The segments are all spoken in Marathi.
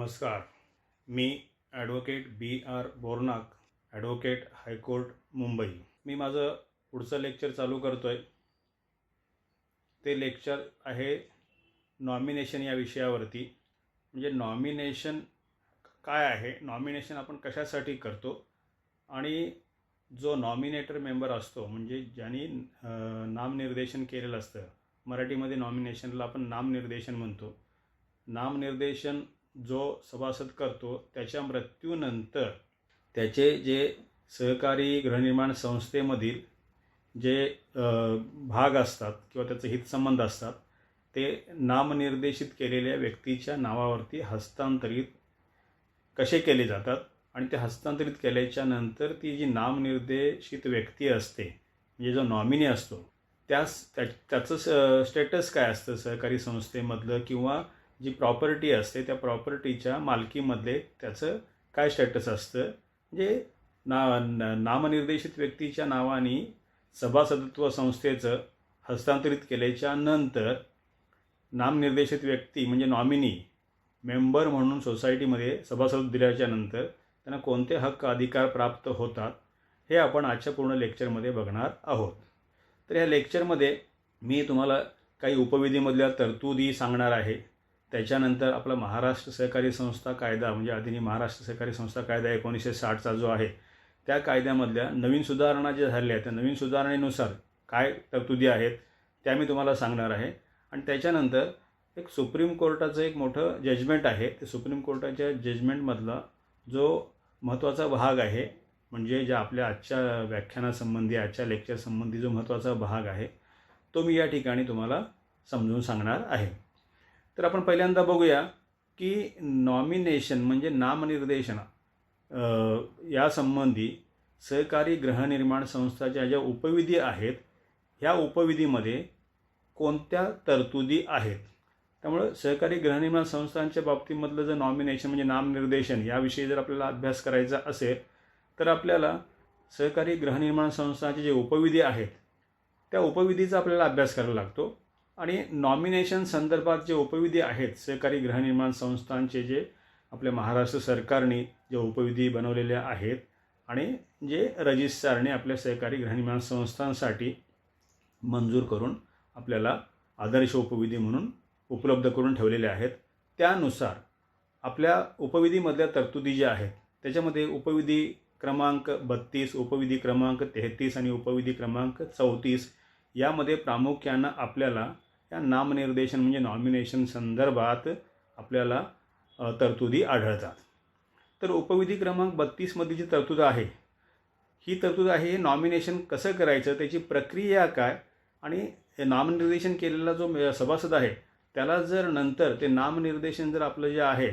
नमस्कार. मी advocate B.R. Bornak, advocate high court Mumbai. मी माझं पुढचं लेक्चर चालू करतो आहे. ते लेक्चर आहे नॉमिनेशन या विषयावरती. म्हणजे नॉमिनेशन काय आहे, नॉमिनेशन आपण कशासाठी करतो आणि जो नॉमिनेटर मेंबर असतो म्हणजे ज्यांनी नामनिर्देशन केलेलं असतं. मराठीमध्ये नॉमिनेशनला आपण नामनिर्देशन म्हणतो. नामनिर्देशन जो सभासद करतो त्याच्या मृत्यूनंतर त्याचे जे सहकारी गृहनिर्माण संस्थेमधील जे भाग असतात किंवा त्याचे हितसंबंध असतात ते नामनिर्देशित केलेल्या व्यक्तीच्या नावावरती हस्तांतरित कसे केले जातात आणि ते हस्तांतरित केल्याच्या नंतर ती जी नामनिर्देशित व्यक्ती असते म्हणजे जो नॉमिनी असतो त्याचं स्टेटस काय असतं सहकारी संस्थेमधलं किंवा जी प्रॉपर्टी असते त्या प्रॉपर्टीच्या मालकीमधले त्याचं काय स्टेटस असतं. म्हणजे नामनिर्देशित व्यक्तीच्या नावाने सभासदत्व संस्थेचं हस्तांतरित केल्याच्या नंतर नामनिर्देशित व्यक्ती म्हणजे नॉमिनी मेंबर म्हणून सोसायटीमध्ये सभासद दिल्याच्या नंतर त्यांना कोणते हक्क अधिकार प्राप्त होतात हे आपण आजच्या पूर्ण लेक्चरमध्ये बघणार आहोत. तर या लेक्चरमध्ये मी तुम्हाला काही उपविधीमधल्या तरतुदी सांगणार आहे. त्याच्यानंतर आपला महाराष्ट्र सहकारी संस्था कायदा म्हणजे अधिनियम महाराष्ट्र सहकारी संस्था कायदा 1960चा जो आहे त्या कायद्यामधल्या नवीन सुधारणा ज्या झालेल्या आहेत त्या नवीन सुधारणेनुसार काय तरतुदी आहेत त्या मी तुम्हाला सांगणार आहे. आणि त्याच्यानंतर एक सुप्रीम कोर्टाचं एक मोठं जजमेंट आहे. ते सुप्रीम कोर्टाच्या जजमेंटमधला जो महत्त्वाचा भाग आहे म्हणजे ज्या आपल्या आजच्या व्याख्यानासंबंधी आजच्या लेक्चरसंबंधी जो महत्त्वाचा भाग आहे तो मी या ठिकाणी तुम्हाला समजून सांगणार आहे. तर आपण पहिल्यांदा बघूया की नॉमिनेशन म्हणजे नामनिर्देशन यासंबंधी सहकारी गृहनिर्माण संस्थाच्या ज्या उपविधी आहेत ह्या उपविधीमध्ये कोणत्या तरतुदी आहेत. त्यामुळे सहकारी गृहनिर्माण संस्थांच्या बाबतीमधलं जर नॉमिनेशन म्हणजे नामनिर्देशन याविषयी जर आपल्याला अभ्यास करायचा असेल तर आपल्याला सहकारी गृहनिर्माण संस्थांचे जे उपविधी आहेत त्या उपविधीचा आपल्याला अभ्यास करायला लागतो. आणि नॉमिनेशन संदर्भात जे उपविधी आहेत सहकारी गृहनिर्माण संस्थांचे जे आपल्या महाराष्ट्र सरकारने जे उपविधी बनवलेले आहेत आणि जे रजिस्ट्रारने आपल्या सहकारी गृहनिर्माण संस्थांसाठी मंजूर करून आपल्याला आदर्श उपविधी म्हणून उपलब्ध करून ठेवलेले आहेत त्यानुसार आपल्या उपविधीमधल्या तरतुदी ज्या आहेत त्याच्यामध्ये उपविधी क्रमांक 32, उपविधी क्रमांक 33 आणि उपविधी क्रमांक 34 यामध्ये प्रामुख्यानं आपल्याला या नामनिर्देशन म्हणजे नॉमिनेशन संदर्भात आपल्याला तरतुदी आढळतात. तर उपविधी क्रमांक 32 मध्ये जी तरतूद आहे ही तरतूद आहे नॉमिनेशन कसं करायचं त्याची प्रक्रिया काय आणि नामनिर्देशन केलेला जो सभासद आहे त्याला जर नंतर ते नामनिर्देशन जर आपलं जे आहे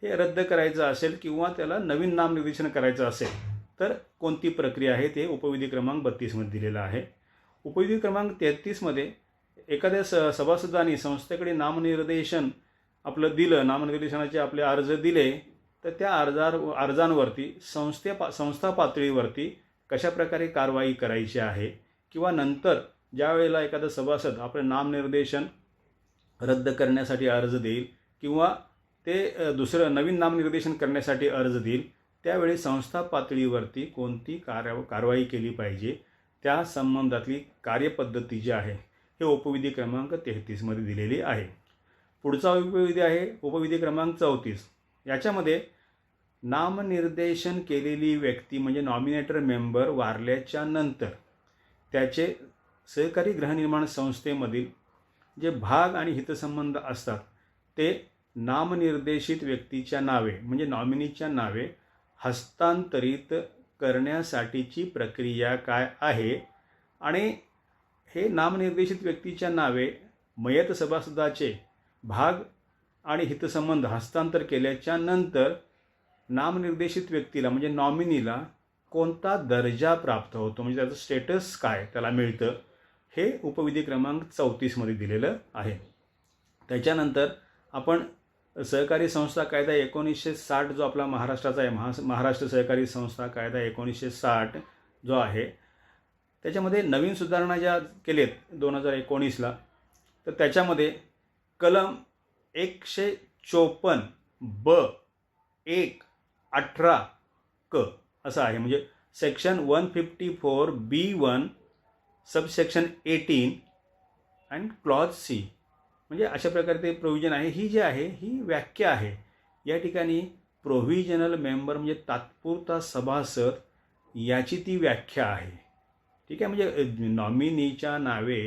हे रद्द करायचं असेल किंवा त्याला नवीन नामनिर्देशन करायचं असेल तर कोणती प्रक्रिया आहे ते उपविधी क्रमांक 32 मध्ये दिलेलं आहे. उपविधी क्रमांक 33 मध्ये एखाद्या सभासदांनी संस्थेकडे नामनिर्देशन आपलं दिलं नामनिर्देशनाचे आपले अर्ज दिले तर त्या अर्जांवरती संस्था पातळीवरती कशाप्रकारे कारवाई करायची आहे किंवा नंतर ज्या वेळेला एखादा सभासद आपलं नामनिर्देशन रद्द करण्यासाठी अर्ज देईल किंवा ते दुसरं नवीन नामनिर्देशन करण्यासाठी अर्ज देईल त्यावेळी संस्था पातळीवरती कोणती कारवाई केली पाहिजे त्या संबंधातली कार्यपद्धती जी आहे हे उपविधी क्रमांक 33 मध्ये दिलेली आहे. पुढचा उपविधी आहे उपविधी क्रमांक 34. याच्यामध्ये नामनिर्देशन केलेली व्यक्ती म्हणजे नॉमिनेटर मेंबर वारल्याच्या नंतर त्याचे सहकारी गृहनिर्माण संस्थेमधील जे भाग आणि हितसंबंध असतात ते नामनिर्देशित व्यक्तीच्या नावे म्हणजे नॉमिनीच्या नावे हस्तांतरित करण्यासाठीची प्रक्रिया काय आहे आणि हे नामनिर्देशित व्यक्तीच्या नावे मयत सभासदाचे भाग आणि हितसंबंध हस्तांतर केल्याच्या नंतर नामनिर्देशित व्यक्तीला म्हणजे नॉमिनीला कोणता दर्जा प्राप्त होतो म्हणजे त्याचं स्टेटस काय त्याला मिळतं हे उपविधी क्रमांक 34 मध्ये दिलेलं आहे. त्याच्यानंतर आपण सहकारी संस्था कायदा 1960 जो आपला महाराष्ट्राचा आहे महाराष्ट्र सहकारी संस्था कायदा 1960 जो आहे त्याच्यामध्ये नवीन सुधारणा ज्या केलेत 2019ला तर त्याच्यामध्ये कलम 154 ब 1.18 क असं आहे. म्हणजे section 154B1 subsection 18 and clause C, म्हणजे अशा प्रकारे ते प्रोव्हिजन आहे. ही जी आहे ही व्याख्या आहे. या ठिकाणी प्रोव्हिजनल मेंबर म्हणजे तात्पुरता सभासद याची ती व्याख्या आहे. ठीक आहे. म्हणजे नॉमिनीच्या नावे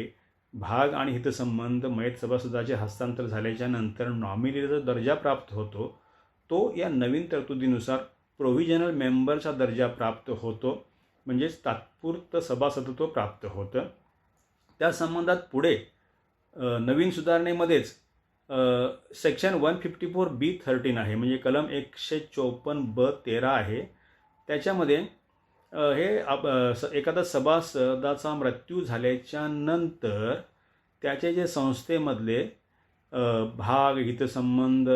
भाग आणि हितसंबंध मयत सभासदाचे हस्तांतर झाल्याच्या नंतर नॉमिनीला जो दर्जा प्राप्त होतो तो या नवीन तरतुदीनुसार प्रोव्हिजनल मेंबरचा दर्जा प्राप्त होतो, म्हणजेच तात्पुरतं सभासदत्व प्राप्त होतं. त्या संबंधात पुढे नवीन सुधारणेमध्येच सेक्शन 154B13 आहे, म्हणजे कलम 154B13 आहे. त्याच्यामध्ये हे एखादा सभासदाचा मृत्यू झाल्याच्या नंतर त्याचे जे संस्थेमधले भाग हितसंबंध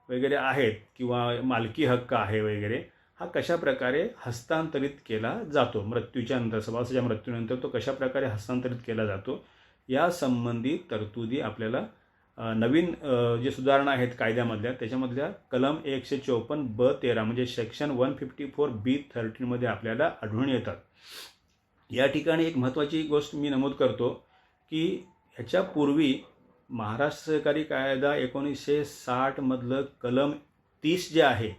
वगैरे आहेत किंवा मालकी हक्क आहे वगैरे, हा कशा प्रकारे हस्तांतरित केला जातो, मृत्यूच्या नंतर सभासदाच्या मृत्यूनंतर तो कशा प्रकारे हस्तांतरित केला जातो या संबंधित तरतुदी आपल्याला नवीन जे सुधारणा आहेत कायद्यामधल्या त्याच्यामधल्या कलम 154B13 म्हणजे सेक्शन 154B13 मध्ये आपल्याला आढळून येतात. या ठिकाणी एक महत्त्वाची गोष्ट मी नमूद करतो की ह्याच्यापूर्वी महाराष्ट्र सहकारी कायदा 1960 मधलं कलम 30 जे आहे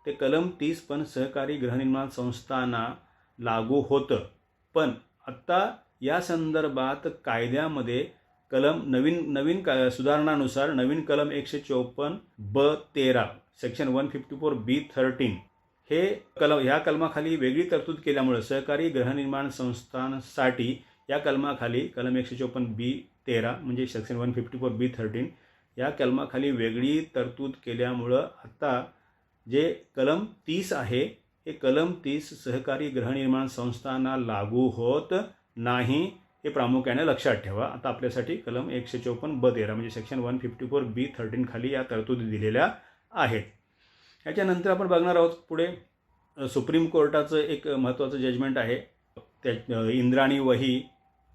ते कलम 30 पण सहकारी गृहनिर्माण संस्थांना लागू होतं. पण आत्ता या संदर्भात कायद्यामध्ये कलम नवीन सुधारणानुसार नवीन कलम 154B13 सेक्शन 154B13 हे ह्या कलमाखाली वेगळी तरतूद केल्यामुळे सहकारी गृहनिर्माण संस्थांसाठी या कलमाखाली कलम 154B13 म्हणजे सेक्शन 154B13 या कलमाखाली वेगळी तरतूद केल्यामुळं आता जे कलम 30 आहे हे कलम 30 सहकारी गृहनिर्माण संस्थांना लागू होत नाही, हे प्रामुख्याने लक्षात ठेवा. आता आपल्यासाठी कलम 154B13 म्हणजे सेक्शन 154B13 खाली या तरतुदी दिलेल्या आहेत. याच्यानंतर आपण बघणार आहोत पुढे सुप्रीम कोर्टाचं एक महत्त्वाचं जजमेंट आहे, त्या Indrani Wahi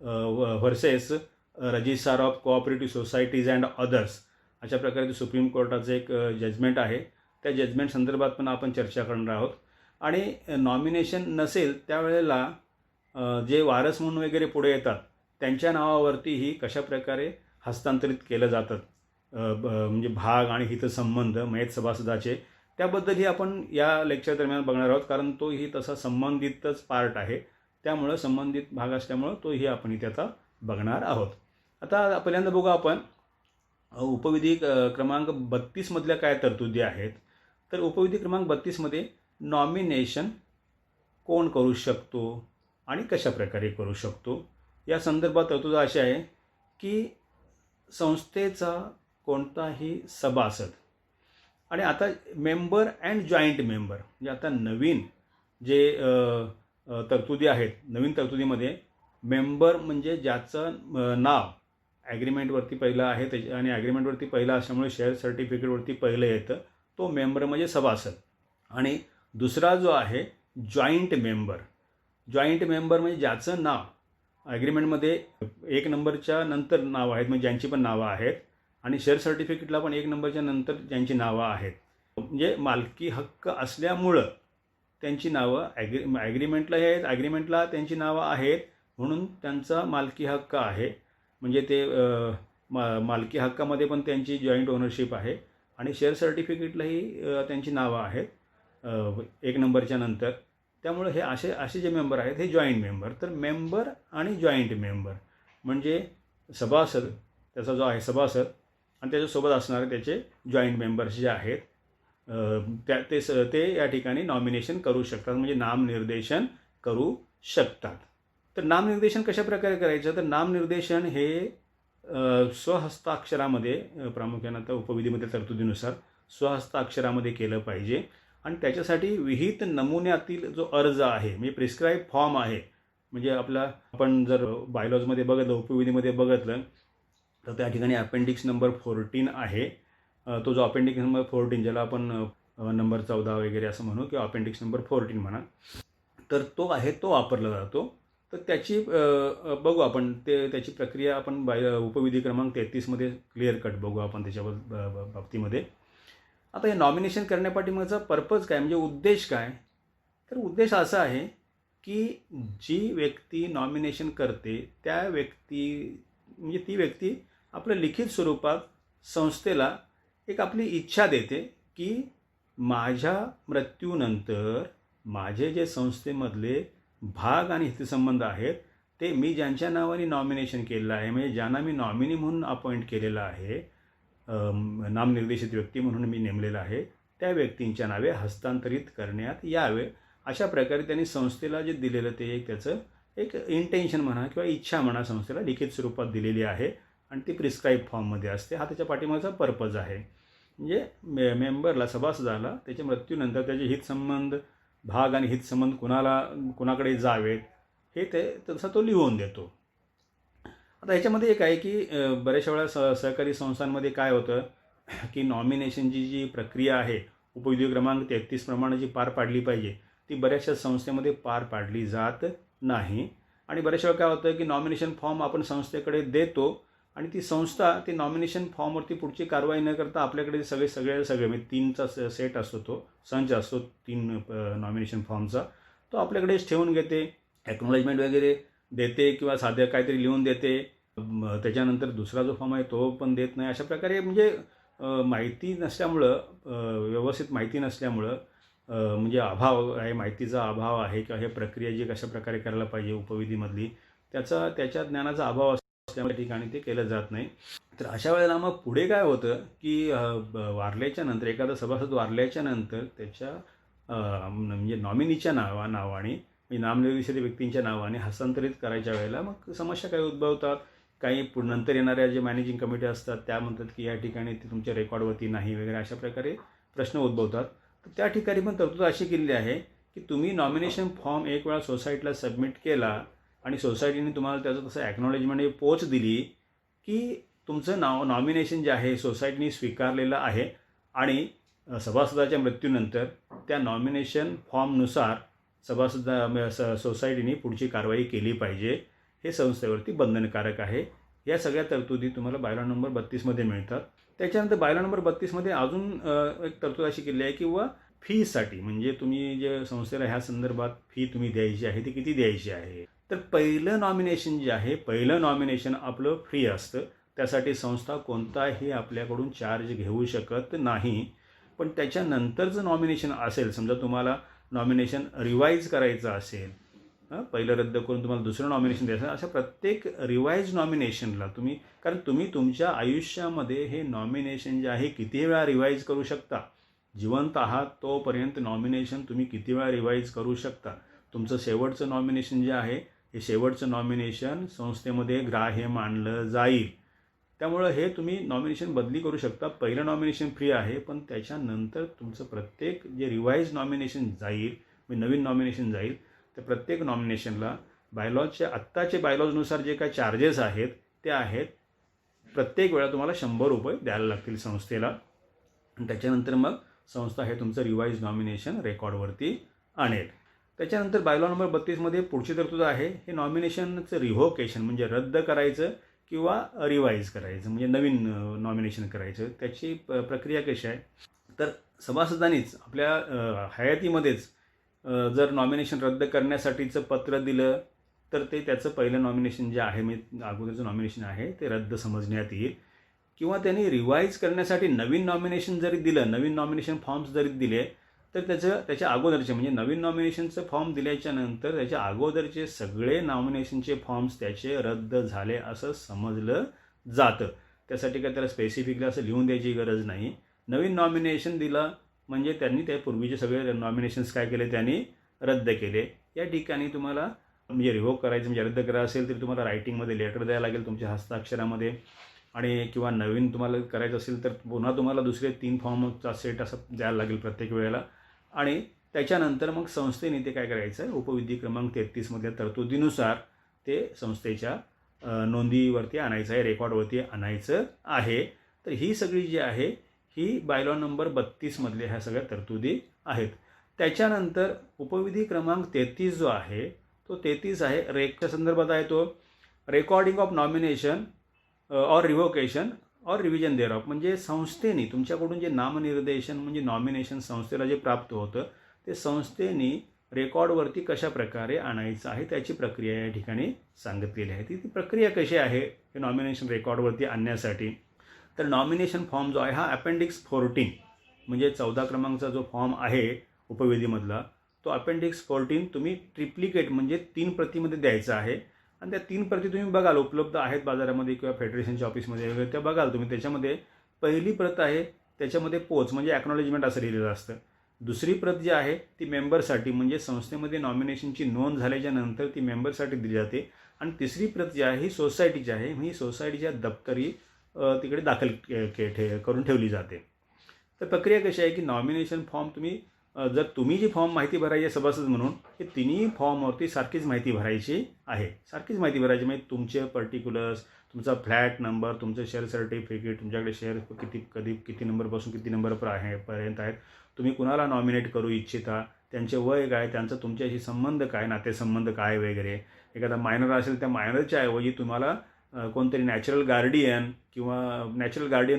versus registrar of cooperative societies and others अशा प्रकारे सुप्रीम कोर्टाचं एक जजमेंट आहे. त्या जजमेंट संदर्भात पण आपण चर्चा करणार आहोत. आणि नॉमिनेशन नसेल त्यावेळेला जे वारस म्हणून वगैरे पुढे येतात त्यांच्या नावावरतीही कशा प्रकारे हस्तांतरित केलं जातात म्हणजे भाग आणि हितसंबंध मयत सभासदाचे, त्याबद्दलही आपण या लेक्चर दरम्यान बघणार आहोत. कारण तोही तसा संबंधितच पार्ट आहे, त्यामुळं संबंधित भाग असल्यामुळं तोही आपण इथे आता बघणार आहोत. आता पहिल्यांदा बघू आपण उपविधी क्रमांक 32 मधल्या काय तरतुदी आहेत. तर उपविधी क्रमांक 32 मध्ये नॉमिनेशन कोण करू शकतो आणि कशा प्रकारे करू शकतो या संदर्भात तरतूद अशी आहे की संस्थेचा कोणताही सभासद आणि आता मेंबर अँड जॉईंट मेंबर म्हणजे आता नवीन जे तरतुदी आहेत, नवीन तरतुदीमध्ये मेंबर म्हणजे ज्याचं नाव ॲग्रीमेंटवरती पहिलं आहे आणि ॲग्रीमेंटवरती पहिलं असल्यामुळे शेअर सर्टिफिकेटवरती पहिलं येतं, तो मेंबर म्हणजे सभासद. आणि दुसरा जो आहे जॉईंट मेंबर, जॉईंट मेंबर म्हणजे ज्याचं नाव ॲग्रीमेंटमध्ये 1 नंबरच्या नंतर नाव आहेत, म्हणजे ज्यांची पण नावं आहेत आणि शेअर सर्टिफिकेटला पण 1 नंबरच्या नंतर ज्यांची नावं आहेत, म्हणजे मालकी हक्क असल्यामुळं त्यांची नावं ॲग्रीमेंटला आहेत, ॲग्रीमेंटला त्यांची नावं आहेत म्हणून त्यांचा मालकी हक्क आहे. म्हणजे ते मालकी हक्कामध्ये पण त्यांची जॉईंट ओनरशिप आहे आणि शेअर सर्टिफिकेटलाही त्यांची नावं आहेत 1 नंबरच्या नंतर. त्यामुळे हे असे जे मेंबर आहेत हे जॉईंट मेंबर. तर मेंबर आणि जॉईंट मेंबर म्हणजे सभासद, त्याचा जो आहे सभासद आणि त्याच्यासोबत असणारे त्याचे जॉईंट मेंबर्स जे आहेत ते या ठिकाणी नॉमिनेशन करू शकतात, म्हणजे नामनिर्देशन करू शकतात. तर नामनिर्देशन कशा प्रकारे करायचं, तर नामनिर्देशन हे स्वहस्ताक्षरामध्ये प्रामुख्याने आता उपविधीमधील तरतुदीनुसार स्वहस्ताक्षरामध्ये केलं पाहिजे. आणि त्याच्यासाठी विहित नमुन्यातील जो अर्ज आहे म्हणजे प्रिस्क्राईब फॉर्म आहे, म्हणजे आपण जर बायलॉजमध्ये बघितलं, उपविधीमध्ये बघितलं तर त्या ठिकाणी अपेंडिक्स नंबर 14 आहे. तो जो अपेंडिक्स नंबर 14 ज्याला आपण नंबर 14 वगैरे असं म्हणू किंवा अपेंडिक्स नंबर 14 म्हणा, तर तो आहे तो वापरला जातो. तर त्याची बघू आपण त्याची प्रक्रिया आपण उपविधी क्रमांक 33 मध्ये क्लिअर कट बघू आपण त्याच्या बाबतीमध्ये. आता हे नॉमिनेशन करण्यापाठीमागचा पर्पज काय, म्हणजे उद्देश काय? तर उद्देश असा आहे की जी व्यक्ती नॉमिनेशन करते त्या व्यक्ती, म्हणजे ती व्यक्ती आपलं लिखित स्वरूपात संस्थेला एक आपली इच्छा देते की माझ्या मृत्यूनंतर माझे जे संस्थेमधले भाग आणि हितसंबंध आहेत ते मी ज्यांच्या नावाने नॉमिनेशन केलेलं आहे, म्हणजे ज्यांना मी नॉमिनी म्हणून अपॉइंट केलेलं आहे, नामनिर्देशित व्यक्ती म्हणून मी नेमलेलं आहे, त्या व्यक्तींच्या नावे हस्तांतरित करण्यात यावे. अशा प्रकारे त्यांनी संस्थेला जे दिलेलं ते एक त्याचं एक इंटेन्शन म्हणा किंवा इच्छा म्हणा संस्थेला लिखित स्वरूपात दिलेली आहे आणि ती प्रिस्क्राईब फॉर्ममध्ये असते. हा त्याच्या पाठीमागचा पर्पज आहे. म्हणजे मेंबरला, सभासदाला त्याच्या मृत्यूनंतर त्याचे हितसंबंध, भाग आणि हितसंबंध कुणाकडे जावेत हे तसं तो लिहून देतो. आता ह्याच्यामध्ये एक आहे की बऱ्याचशा वेळा सहकारी संस्थांमध्ये काय होतं की नॉमिनेशनची जी प्रक्रिया आहे उपविधी क्रमांक 33 प्रमाणे जी पार पाडली पाहिजे ती बऱ्याचशा संस्थेमध्ये पार पाडली जात नाही. आणि बऱ्याचशा वेळा काय होतं की नॉमिनेशन फॉर्म आपण संस्थेकडे देतो आणि ती संस्था ते नॉमिनेशन फॉर्मवरती पुढची कारवाई न करता आपल्याकडे सगळे म्हणजे 3चा सेट असतो, तो संच असतो 3 नॉमिनेशन फॉर्मचा, तो आपल्याकडेच ठेवून घेते, ॲक्नॉलेजमेंट वगैरे देते किंवा साधं काहीतरी लिहून देते. त्याच्यानंतर दुसरा जो फॉर्म आहे तो पण देत नाही. अशा प्रकारे म्हणजे माहिती नसल्यामुळं, व्यवस्थित माहिती नसल्यामुळं, म्हणजे अभाव आहे, माहितीचा अभाव आहे किंवा हे प्रक्रिया जी कशा प्रकारे करायला पाहिजे उपविधीमधली त्याच्या ज्ञानाचा अभाव असल्यामुळे ठिकाणी ते केलं जात नाही. तर अशा वेळेला मग पुढे काय होतं की वारल्याच्या नंतर, एखादा सभासद वारल्याच्या नंतर त्याच्या म्हणजे नॉमिनीच्या नावाने म्हणजे नामनिर्देशित व्यक्तींच्या नावाने हस्तांतरित करायच्या वेळेला मग समस्या काही उद्भवतात. काही नंतर येणाऱ्या जे मॅनेजिंग कमिटी असतात त्या म्हणतात की या ठिकाणी ते तुमच्या रेकॉर्डवरती नाही वगैरे, अशा प्रकारे प्रश्न उद्भवतात. तर त्या ठिकाणी पण तरतूद अशी केलेली आहे की तुम्ही नॉमिनेशन फॉर्म एक वेळा सोसायटीला सबमिट केला आणि सोसायटीने तुम्हाला त्याचं तसं ॲक्नॉलेजमेंट पोच दिली की तुमचं नॉमिनेशन जे आहे सोसायटीने स्वीकारलेलं आहे आणि सभासदाच्या मृत्यूनंतर त्या नॉमिनेशन फॉर्मनुसार सोसायटीने पुढची कारवाई केली पाहिजे. हे संस्थेवरती बंधनकारक आहे. या सगळ्या तरतुदी तुम्हाला बायलॉ नंबर 32मध्ये मिळतात. त्याच्यानंतर बायलॉ नंबर 32मध्ये अजून एक तरतूद अशी केली आहे किंवा फीसाठी, म्हणजे तुम्ही जे संस्थेला ह्या संदर्भात फी तुम्ही द्यायची आहे ती किती द्यायची आहे. तर पहिलं नॉमिनेशन जे आहे, पहिलं नॉमिनेशन आपलं फ्री असतं. त्यासाठी संस्था कोणताही आपल्याकडून चार्ज घेऊ शकत नाही. पण त्याच्यानंतरचं नॉमिनेशन असेल, समजा तुम्हाला नॉमिनेशन रिवाईज करायचं असेल, पहिलं रद्द करून तुम्हाला दुसरं नॉमिनेशन द्यायचं, अशा प्रत्येक रिवाईज नॉमिनेशनला कारण तुम्ही तुमच्या आयुष्यामध्ये हे नॉमिनेशन जे आहे किती वेळा रिवाईज करू शकता. जिवंत आहात तोपर्यंत नॉमिनेशन तुम्ही किती वेळा रिवाईज करू शकता. तुमचं शेवटचं नॉमिनेशन जे आहे हे शेवटचं नॉमिनेशन संस्थेमध्ये ग्राह्य मानलं जाईल. त्यामुळं हे तुम्ही नॉमिनेशन बदली करू शकता. पहिलं नॉमिनेशन फ्री आहे, पण त्याच्यानंतर तुमचं प्रत्येक जे रिवाईज नॉमिनेशन जाईल, म्हणजे नवीन नॉमिनेशन जाईल, त्या प्रत्येक नॉमिनेशनला आत्ताचे बायलॉजनुसार जे काही चार्जेस आहेत ते आहेत प्रत्येक वेळा तुम्हाला 100 रुपये द्यायला लागतील संस्थेला. त्याच्यानंतर मग संस्था हे तुमचं रिवाईज नॉमिनेशन रेकॉर्डवरती आणेल. त्याच्यानंतर बायलॉ नंबर 32मध्ये पुढची तरतूद आहे हे नॉमिनेशनचं रिव्होकेशन, म्हणजे रद्द करायचं किंवा रिवाईज करायचं, म्हणजे नवीन नॉमिनेशन करायचं. त्याची प्रक्रिया कशी आहे, तर सभासदांनीच आपल्या हयातीमध्येच जर नॉमिनेशन रद्द करण्यासाठीचं पत्र दिलं तर ते त्याचं पहिलं नॉमिनेशन जे आहे, म्हणजे अगोदरचं नॉमिनेशन आहे ते रद्द समजण्यात येईल. किंवा त्यांनी रिवाईज करण्यासाठी नवीन नॉमिनेशन जरी दिलं, नवीन नॉमिनेशन फॉर्म्स जरी दिले, तर त्याच्या अगोदरचे, म्हणजे नवीन नॉमिनेशनचं फॉर्म दिल्याच्या नंतर त्याच्या अगोदरचे सगळे नॉमिनेशनचे फॉर्म्स त्याचे रद्द झाले असं समजलं जातं. त्यासाठी काय त्याला स्पेसिफिकली असं लिहून द्यायची गरज नाही. नवीन नॉमिनेशन दिलं म्हणजे त्यांनी त्या पूर्वीचे सगळे नॉमिनेशन्स काय केले, त्यांनी रद्द केले. या ठिकाणी तुम्हाला म्हणजे रिव्होक करायचं, म्हणजे रद्द करायचं असेल तरी तुम्हाला रायटिंगमध्ये लेटर द्यायला लागेल तुमच्या हस्ताक्षरामध्ये, आणि किंवा नवीन तुम्हाला करायचं असेल तर पुन्हा तुम्हाला दुसरे 3 फॉर्मचा सेट असं द्यायला लागेल प्रत्येक वेळेला. आणि त्याच्यानंतर मग संस्थेने ते काय करायचं आहे, उपविधी क्रमांक 33मधल्या तरतुदीनुसार ते संस्थेच्या नोंदीवरती आणायचं आहे, रेकॉर्डवरती आणायचं आहे. तर ही सगळी जी आहे ही बायलॉ नंबर 32मधल्या ह्या सगळ्या तरतुदी आहेत. त्याच्यानंतर उपविधी क्रमांक 33 जो आहे तो 33 आहे संदर्भात आहे तो रेकॉर्डिंग ऑफ नॉमिनेशन ऑर रिव्होकेशन और रिव्हिजन देअरऑफ म्हणजे संस्थेने तुमच्याकडून जे नामनिर्देशन म्हणजे नॉमिनेशन संस्थेला जे प्राप्त होतं ते संस्थेने रेकॉर्डवरती कशा प्रकारे आणायचं आहे त्याची प्रक्रिया या ठिकाणी सांगितलेली आहे. ती प्रक्रिया कशी आहे हे नॉमिनेशन रेकॉर्डवरती आणण्यासाठी. तर नॉमिनेशन फॉर्म जो आहे हा अपेंडिक्स 14 म्हणजे 14 क्रमांकचा जो फॉर्म आहे उपविधीमधला तो अपेंडिक्स 14 तुम्ही ट्रिप्लिकेट म्हणजे 3 प्रतीमध्ये द्यायचा आहे. आणि त्या 3 प्रती तुम्ही बघाल उपलब्ध आहेत बाजारामध्ये किंवा फेडरेशनच्या ऑफिसमध्ये वगैरे त्या बघाल तुम्ही. त्याच्यामध्ये पहिली प्रत आहे त्याच्यामध्ये पोच म्हणजे ॲक्नॉलेजमेंट असं लिहिलेलं असतं. दुसरी प्रत जी आहे ती मेंबरसाठी म्हणजे संस्थेमध्ये नॉमिनेशनची नोंद झाल्याच्या नंतर ती मेंबरसाठी दिली जाते. आणि तिसरी प्रत जी आहे ही सोसायटीची आहे, ही सोसायटीच्या दप्तरी तिकडे दाखल करून ठेवली जाते. तर प्रक्रिया कशी आहे की नॉमिनेशन फॉर्म तुम्ही जर तुम्ही जी फॉर्म माहिती भरायची आहे सभासद म्हणून हे तिन्ही फॉर्मवरती सारखीच माहिती भरायची आहे. सारखीच माहिती भरायची म्हणजे तुमचे पर्टिक्युलर्स, तुमचा फ्लॅट नंबर, तुमचं शेअर सर्टिफिकेट, तुमच्याकडे शेअर किती नंबरपासून किती नंबरपर्यंत आहेत, तुम्ही कुणाला नॉमिनेट करू इच्छिता, त्यांचे वय काय, त्यांचा तुमच्याशी संबंध काय, नातेसंबंध काय वगैरे. एखादा मायनर असेल त्या मायनरच्या ऐवजी तुम्हाला कोणतरी नॅचरल गार्डियन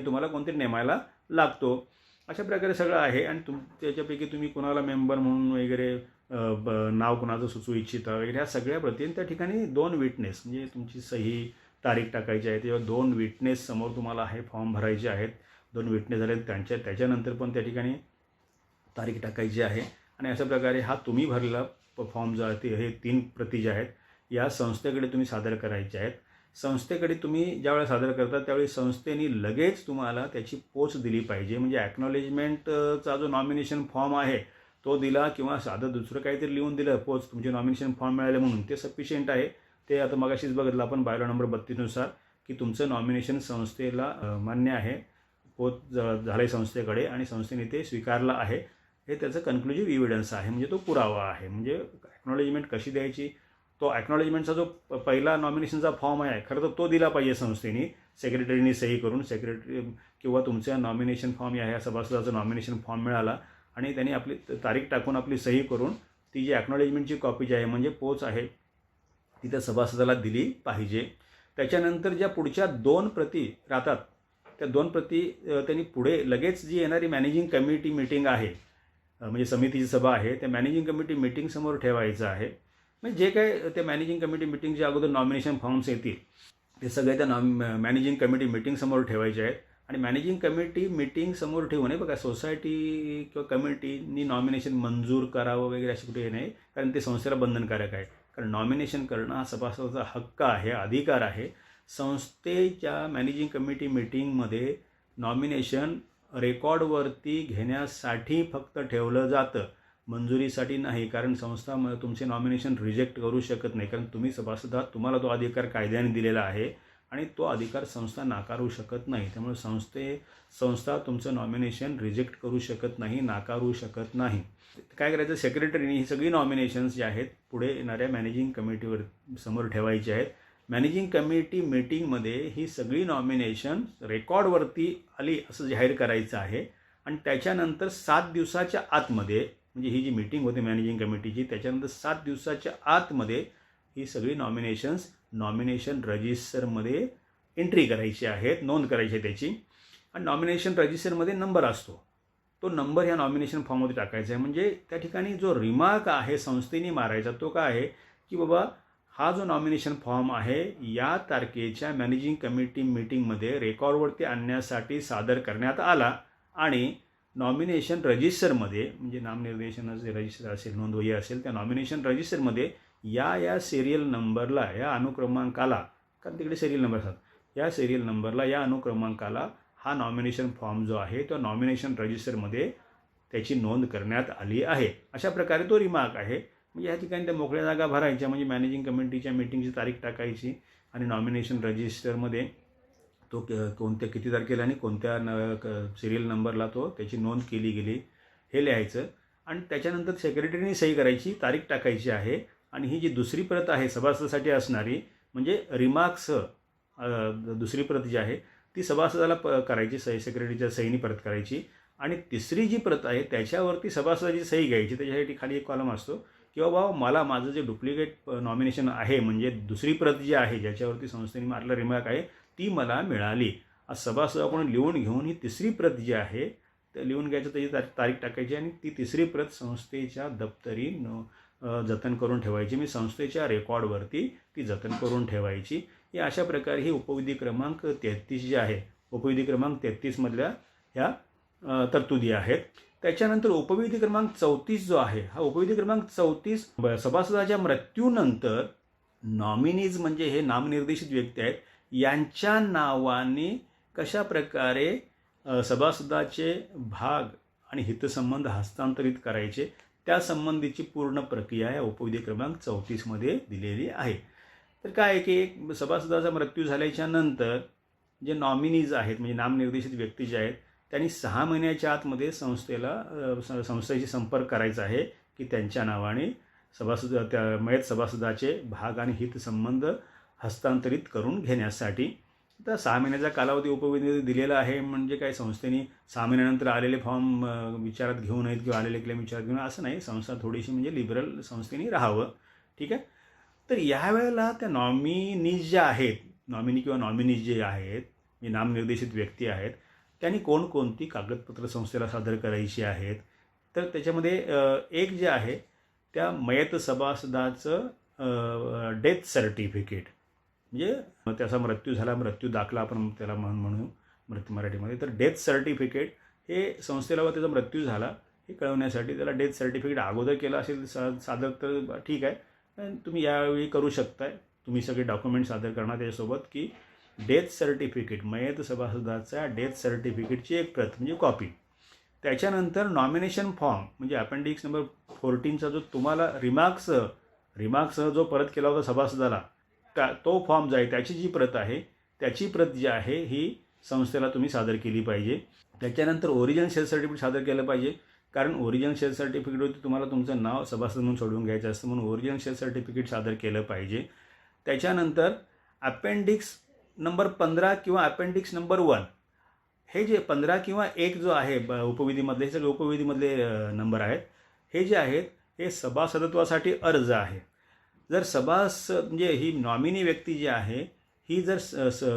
तुम्हाला कोणतरी नेमायला लागतो. अशा प्रकारे सगळं आहे. आणि त्याच्यापैकी तुम्ही कुणाला मेंबर म्हणून वगैरे नाव कुणाचं सुचवू इच्छिता वगैरे ह्या सगळ्या प्रती त्या ठिकाणी 2 विटनेस म्हणजे तुमची सही तारीख टाकायची आहे तेव्हा 2 विटनेस समोर तुम्हाला हे फॉर्म भरायचे आहेत. 2 विटनेस झाले त्याच्यानंतर पण त्या ठिकाणी तारीख टाकायची आहे. आणि अशा प्रकारे हा तुम्ही भरलेला फॉर्म जो आहे ते हे 3 प्रती ज्या आहेत या संस्थेकडे तुम्ही सादर करायच्या आहेत. संस्थेकडे तुम्ही ज्यावेळेस सादर करता त्यावेळी संस्थेने लगेच तुम्हाला त्याची पोच दिली पाहिजे. म्हणजे ॲक्नॉलेजमेंटचा जो नॉमिनेशन फॉर्म आहे तो दिला किंवा साधं दुसरं काहीतरी लिहून दिलं पोच तुमचे नॉमिनेशन फॉर्म मिळाले म्हणून ते सफिशियंट आहे. ते आता मगाशीच बघितलं आपण बायलॉ नंबर 32 नुसार की तुमचं नॉमिनेशन संस्थेला मान्य आहे, पोच झालं आहे संस्थेकडे आणि संस्थेने ते स्वीकारलं आहे हे त्याचं कन्क्लुजिव्ह इव्हिडन्स आहे. म्हणजे तो पुरावा आहे. म्हणजे ॲक्नॉलेजमेंट कशी द्यायची तो ॲक्नॉलेजमेंटचा जो पहिला नॉमिनेशनचा फॉर्म आहे खरं तर तो दिला पाहिजे संस्थेने सेक्रेटरीने सही करून. सेक्रेटरी किंवा तुमच्या नॉमिनेशन फॉर्म या ह्या सभासदाचा नॉमिनेशन फॉर्म मिळाला आणि त्यांनी आपली तारीख टाकून आपली सही करून ती जी ॲक्नॉलेजमेंटची कॉपी जी आहे म्हणजे पोच आहे ती त्या सभासदाला दिली पाहिजे. त्याच्यानंतर ज्या पुढच्या 2 प्रती राहतात त्या 2 प्रती त्यांनी पुढे लगेच जी येणारी मॅनेजिंग कमिटी मीटिंग आहे म्हणजे समितीची सभा आहे त्या मॅनेजिंग कमिटी मीटिंग समोर ठेवायचं आहे. म्हणजे जे काय त्या मॅनेजिंग कमिटी मीटिंगच्या अगोदर नॉमिनेशन फॉर्म्स येतील ते सगळे त्या मॅनेजिंग कमिटी मीटिंग समोर ठेवायचे आहेत. आणि मॅनेजिंग कमिटी मीटिंग समोर ठेवून बघा सोसायटी किंवा कमिटीनी नॉमिनेशन मंजूर करावं वगैरे असे कुठे नाही कारण ते संस्थेला बंधनकारक आहे. कारण नॉमिनेशन करणं हा सभासदाचा हक्क आहे, अधिकार आहे. संस्थेच्या मॅनेजिंग कमिटी मीटिंगमध्ये नॉमिनेशन रेकॉर्डवरती घेण्यासाठी फक्त ठेवलं जातं, मंजुरीसाठी नाही. कारण संस्था तुमचे नॉमिनेशन रिजेक्ट करू शकत नाही कारण तुम्ही सभासद आहात, तुम्हाला तो अधिकार कायद्याने दिलेला आहे आणि तो अधिकार संस्था नाकारू शकत नाही. त्यामुळे संस्था तुमचं नॉमिनेशन रिजेक्ट करू शकत नाही, नाकारू शकत नाही. काय करायचं सेक्रेटरीने ही सगळी नॉमिनेशन्स जी आहेत पुढे येणाऱ्या मॅनेजिंग कमिटीवर समोर ठेवायची आहेत. मॅनेजिंग कमिटी मीटिंगमध्ये ही सगळी नॉमिनेशन रेकॉर्डवरती आली असं जाहीर करायचं आहे. आणि त्याच्यानंतर 7 दिवसाच्या आतमध्ये म्हणजे ही जी मीटिंग होते मॅनेजिंग कमिटीची त्याच्यानंतर 7 दिवसाच्या आतमध्ये ही सगळी नॉमिनेशन रजिस्टरमध्ये एंट्री करायची आहेत, नोंद करायची आहे त्याची. आणि नॉमिनेशन रजिस्टरमध्ये नंबर असतो तो नंबर ह्या नॉमिनेशन फॉर्ममध्ये टाकायचा आहे. म्हणजे त्या ठिकाणी जो रिमार्क आहे संस्थेने मारायचा तो काय आहे की बाबा हा जो नॉमिनेशन फॉर्म आहे या तारखेच्या मॅनेजिंग कमिटी मीटिंगमध्ये रेकॉर्डवरती आणण्यासाठी सादर करण्यात आला आणि नॉमिनेशन रजिस्टरमध्ये म्हणजे नामनिर्देशनाचं जे रजिस्टर असेल नोंदवही असेल त्या नॉमिनेशन रजिस्टरमध्ये या सिरियल नंबरला या अनुक्रमांकाला कारण तिकडे सिरियल नंबर असतात या सिरियल नंबरला या अनुक्रमांकाला हा नॉमिनेशन फॉर्म जो आहे तो नॉमिनेशन रजिस्टरमध्ये त्याची नोंद करण्यात आली आहे. अशा प्रकारे तो रिमार्क आहे. म्हणजे या ठिकाणी त्या मोकळ्या जागा भरायच्या म्हणजे मॅनेजिंग कमिटीच्या मीटिंगची तारीख टाकायची आणि नॉमिनेशन रजिस्टरमध्ये तो किती तारखेला आणि कोणत्या सिरियल नंबरला तो त्याची नोंद केली गेली हे लिहायचं. आणि त्याच्यानंतर सेक्रेटरीने सही करायची, तारीख टाकायची आहे. आणि ही जी दुसरी प्रत आहे सभासदासाठी असणारी म्हणजे रिमार्क्स दुसरी प्रत जी आहे ती सभासदाला करायची सेक्रेटरीच्या सहीने परत करायची. आणि तिसरी जी प्रत आहे त्याच्यावरती सभासदाची सही घ्यायची. त्याच्यासाठी खाली एक कॉलम असतो की बाबा मला माझं जे डुप्लिकेट नॉमिनेशन आहे म्हणजे दुसरी प्रत जी आहे ज्याच्यावरती संस्थेने मारलं रिमार्क आहे ती मला मिळाली सभासदाकडून लिहून घेऊन ही तिसरी प्रत जी आहे ते लिहून घ्यायचं, त्याची तारीख टाकायची आणि ती तिसरी प्रत संस्थेच्या दप्तरी जतन करून ठेवायची. मी संस्थेच्या रेकॉर्डवरती ती जतन करून ठेवायची. या अशा प्रकारे ही उपविधी क्रमांक 33 जी आहे, उपविधी क्रमांक 33 मधल्या ह्या तरतुदी आहेत. त्याच्यानंतर उपविधी क्रमांक 34 जो आहे, हा उपविधी क्रमांक 34 सभासदाच्या मृत्यूनंतर नॉमिनीज म्हणजे हे नामनिर्देशित व्यक्ती आहेत, यांच्या नावाने कशा प्रकारे सभासदाचे भाग आणि हितसंबंध हस्तांतरित करायचे त्या संबंधीची पूर्ण प्रक्रिया या उपविधी क्रमांक 34 मध्ये दिलेली आहे. तर काय आहे की एक सभासदाचा मृत्यू झाल्याच्या नंतर जे नॉमिनीज आहेत म्हणजे नामनिर्देशित व्यक्ती जे आहेत त्यांनी 6 महिन्याच्या आतमध्ये संस्थेशी संपर्क करायचा आहे की त्यांच्या नावाने त्या मयत सभासदाचे भाग आणि हितसंबंध हस्तांतरित करून घेण्यासाठी. तर 6 महिन्याचा कालावधी उपविधी दिलेला आहे. म्हणजे काय, संस्थेने 6 महिन्यानंतर आलेले फॉर्म विचारात घेऊ नयेत किंवा आलेले क्लेम विचारात घेऊ नये असं नाही. संस्था थोडीशी म्हणजे लिबरल संस्थेने राहावं. ठीक आहे. तर यावेळेला त्या नॉमिनीज ज्या आहेत, नॉमिनी किंवा नॉमिनीज जे आहेत जे नामनिर्देशित व्यक्ती आहेत, त्यांनी कोणकोणती कागदपत्र संस्थेला सादर करायची आहेत. तर त्याच्यामध्ये एक जे आहे त्या मयत सभासदाचं डेथ सर्टिफिकेट, म्हणजे त्याचा मृत्यू झाला, मृत्यू दाखला आपण त्याला म्हणू मराठीमध्ये. तर डेथ सर्टिफिकेट हे संस्थेला व त्याचा मृत्यू झाला हे कळवण्यासाठी त्याला डेथ सर्टिफिकेट अगोदर केलं असेल सादर तर ठीक आहे, तुम्ही यावेळी करू शकताय. तुम्ही सगळे डॉक्युमेंट सादर करणार त्याच्यासोबत की डेथ सर्टिफिकेट, मयत सभासदाचा डेथ सर्टिफिकेटची एक प्रत म्हणजे कॉपी. त्याच्यानंतर नॉमिनेशन फॉर्म म्हणजे अपेंडिक्स नंबर 14चा जो तुम्हाला रिमार्क्ससह जो परत केला होता सभासदाला, तो फॉर्म जो आहे त्याची जी प्रत आहे त्याची प्रत जी आहे ही संस्थेला तुम्ही सादर केली पाहिजे. त्याच्यानंतर ओरिजिनल शेअर सर्टिफिकेट सादर केलं पाहिजे, कारण ओरिजिनल शेअर सर्टिफिकेटवरती तुम्हाला तुमचं नाव सभासद म्हणून सोडवून घ्यायचं असतं, म्हणून ओरिजिनल शेअर सर्टिफिकेट सादर केलं पाहिजे. त्याच्यानंतर अपेंडिक्स नंबर 15 किंवा अपेंडिक्स नंबर 1 हे जे 15 किंवा 1 जो आहे उपविधीमधले, हे सगळे उपविधीमधले नंबर आहेत. हे जे आहेत हे सभासदत्वासाठी अर्ज आहे. जर म्हणजे ही नॉमिनी व्यक्ती जी आहे ही जर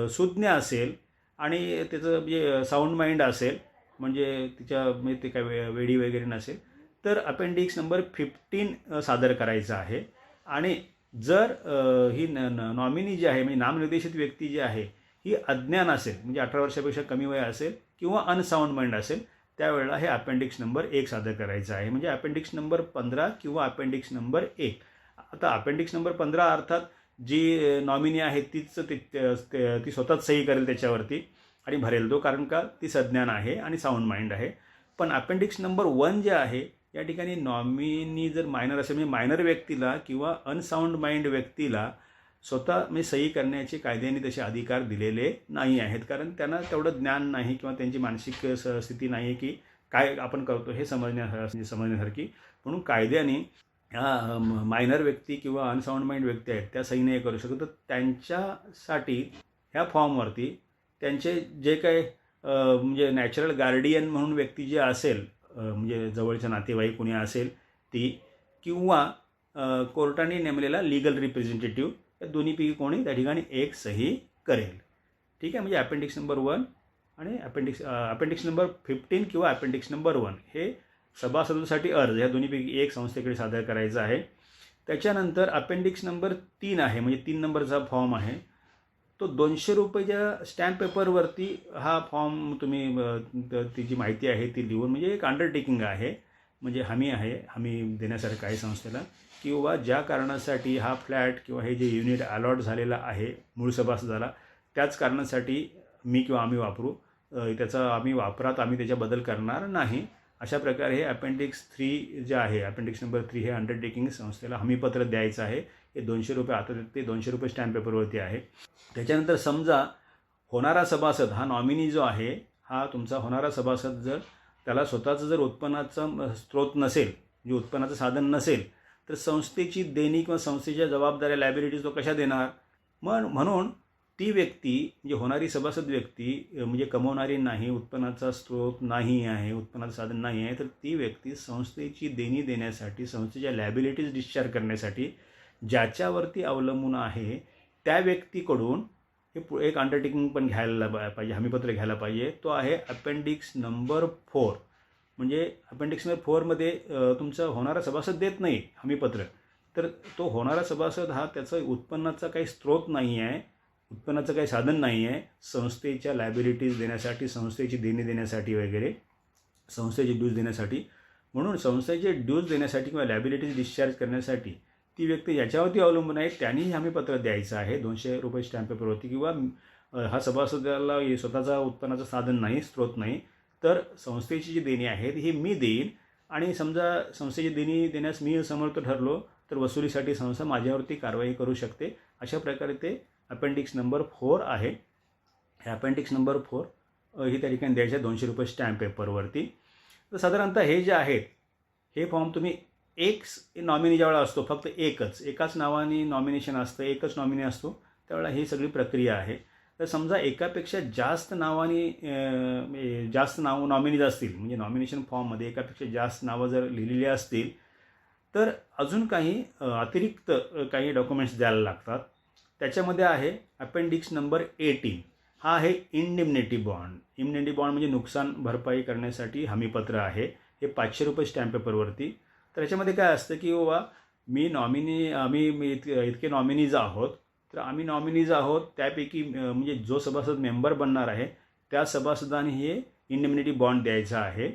सुज्ञ असेल आणि त्याचं म्हणजे साऊंड माइंड असेल, म्हणजे म्हणजे ते काय वेडी वगैरे नसेल, तर अपेंडिक्स नंबर 15 सादर करायचा आहे. आणि जर ही नॉमिनी जी आहे म्हणजे नामनिर्देशित व्यक्ती जी आहे ही अज्ञान असेल, म्हणजे 18 वर्षापेक्षा कमी वय असेल किंवा अनसाऊंड माइंड असेल, त्यावेळेला हे अपेंडिक्स नंबर 1 सादर करायचं आहे. म्हणजे अपेंडिक्स नंबर 15 किंवा अपेंडिक्स नंबर 1. आता अपेंडिक्स नंबर 15 अर्थात जी नॉमिनी आहे ती स्वतःच सही करेल त्याच्यावरती आणि भरेल तो, कारण का ती सज्ञान आहे आणि साऊंड माइंड आहे. पण अपेंडिक्स नंबर 1 जे आहे या ठिकाणी नॉमिनी जर मायनर असेल म्हणजे मायनर व्यक्तीला किंवा अनसाऊंड माइंड व्यक्तीला स्वतः म्हणजे सही करण्याचे कायद्याने तसे अधिकार दिलेले नाही आहेत, कारण त्यांना तेवढं ज्ञान नाही किंवा त्यांची मानसिक स्थिती नाही आहे की काय आपण करतो हे समजण्यासारखी. म्हणून कायद्याने ह्या मायनर व्यक्ती किंवा अनसाऊंड माइंड व्यक्ती आहेत त्या सही नाही करू शकत. तर त्यांच्यासाठी ह्या फॉर्मवरती त्यांचे जे काही म्हणजे नॅचरल गार्डियन म्हणून व्यक्ती जी असेल, म्हणजे जवळच्या नातेवाईक कुणी असेल ती, किंवा कोर्टाने नेमलेला लीगल रिप्रेझेंटेटिव्ह, या दोन्हीपैकी कोणी त्या ठिकाणी एक सही करेल. ठीक आहे. म्हणजे अपेंडिक्स नंबर 1 आणि अपेंडिक्स नंबर 15 किंवा अपेंडिक्स नंबर 1 हे सभासदासाठी अर्ज या दोन्हीपैकी एक संस्थेकडे सादर करायचा आहे. त्याच्यानंतर अपेंडिक्स नंबर 3 आहे, म्हणजे 3 नंबरचा फॉर्म आहे, तो 200 रुपयाच्या स्टॅम्प पेपरवरती हा फॉर्म तुम्ही ती जी माहिती आहे ती लिहून, म्हणजे एक अंडरटेकिंग आहे, म्हणजे हमी देण्यासारखं आहे संस्थेला, किंवा ज्या कारणासाठी हा फ्लॅट किंवा हे जे युनिट अलॉट झालेलं आहे मूळ सभासदाला त्याच कारणासाठी मी किंवा आम्ही वापरू, आम्ही त्याच्या बदल करणार नाही. अशा प्रकारे हे अपेंडिक्स 3 जे आहे, अपेंडिक्स नंबर 3 हे अंडरटेकिंग संस्थेला हमीपत्र द्यायचं आहे. हे 200 रुपये आता ते 200 रुपये स्टॅम्प पेपरवरती आहे. त्याच्यानंतर समजा होणारा सभासद हा नॉमिनी जो आहे हा तुमचा होणारा सभासद जर त्याला स्वतःचं जर उत्पन्नाचा स्रोत नसेल, जे उत्पन्नाचं साधन नसेल, तर संस्थेची देणी किंवा संस्थेच्या जबाबदाऱ्या लायबिलिटीज तो कशा देणार. म्हणून ती व्यक्ती म्हणजे होणारी सभासद व्यक्ती म्हणजे कमवणारी नाही, उत्पन्नाचा स्रोत नाही आहे, उत्पन्नाचं साधन नाही आहे, तर ती व्यक्ती संस्थेची देणी देण्यासाठी, संस्थेच्या लायबिलिटीज डिस्चार्ज करण्यासाठी ज्याच्यावरती अवलंबून आहे त्या व्यक्तीकडून एक अंडरटेकिंग पण घ्यायला पाहिजे, हमीपत्र घ्यायला पाहिजे. तो आहे अपेंडिक्स नंबर 4. म्हणजे अपेंडिक्स नंबर 4मध्ये तुमचा होणारा सभासद देत नाही हमीपत्र, तर तो होणारा सभासद हा त्याचा उत्पन्नाचा काही स्रोत नाही आहे, उत्पन्नाचं काही साधन नाही आहे संस्थेच्या लायबिलिटीज देण्यासाठी, संस्थेची देणी देण्यासाठी वगैरे, संस्थेचे ड्यूज देण्यासाठी. म्हणून संस्थेचे ड्यूज देण्यासाठी किंवा लायबिलिटीज डिस्चार्ज करण्यासाठी ती व्यक्ती याच्यावरती अवलंबून आहे, त्यांनी हमीपत्र द्यायचं आहे ₹200 स्टॅम्प पेपरवरती. किंवा हा सभासदाला स्वतःचा उत्पन्नाचं साधन नाही, स्रोत नाही, तर संस्थेची जी देणी आहेत ही मी देईन, आणि समजा संस्थेची देणी देण्यास मी समर्थ ठरलो तर वसुलीसाठी संस्था माझ्यावरती कारवाई करू शकते. अशा प्रकारे ते अपेंडिक्स नंबर 4 आहे. हे अपेंडिक्स नंबर 4 ही त्या ठिकाणी द्यायचे ₹200 स्टॅम्प पेपरवरती. तर साधारणतः हे जे आहेत हे फॉर्म तुम्ही एक नॉमिनी ज्यावेळेला असतो, फक्त एकाच नावाने नॉमिनेशन असतं, एकच नॉमिनी असतो, त्यावेळेला ही सगळी प्रक्रिया आहे. तर समजा एकापेक्षा जास्त नॉमिनीज असतील, म्हणजे नॉमिनेशन फॉर्ममध्ये एकापेक्षा जास्त नावं जर लिहिलेली असतील, तर अजून काही अतिरिक्त काही डॉक्युमेंट्स द्यायला लागतात. त्याच्यामध्ये आहे अपेंडिक्स नंबर 18. हा आहे इंडिमनिटी बॉन्ड. इंडिमनिटी बॉन्ड म्हणजे नुकसान भरपाई करण्यासाठी हमीपत्र आहे. हे ₹500 स्टॅम्प पेपरवरती. तर याच्यामध्ये काय असतं की बाबा आम्ही इतके नॉमिनीज आहोत, तर आम्ही नॉमिनीज आहोत त्यापैकी म्हणजे जो सभासद मेंबर बनणार आहे त्या सभासदाने हे इंडिमनिटी बॉन्ड द्यायचा आहे.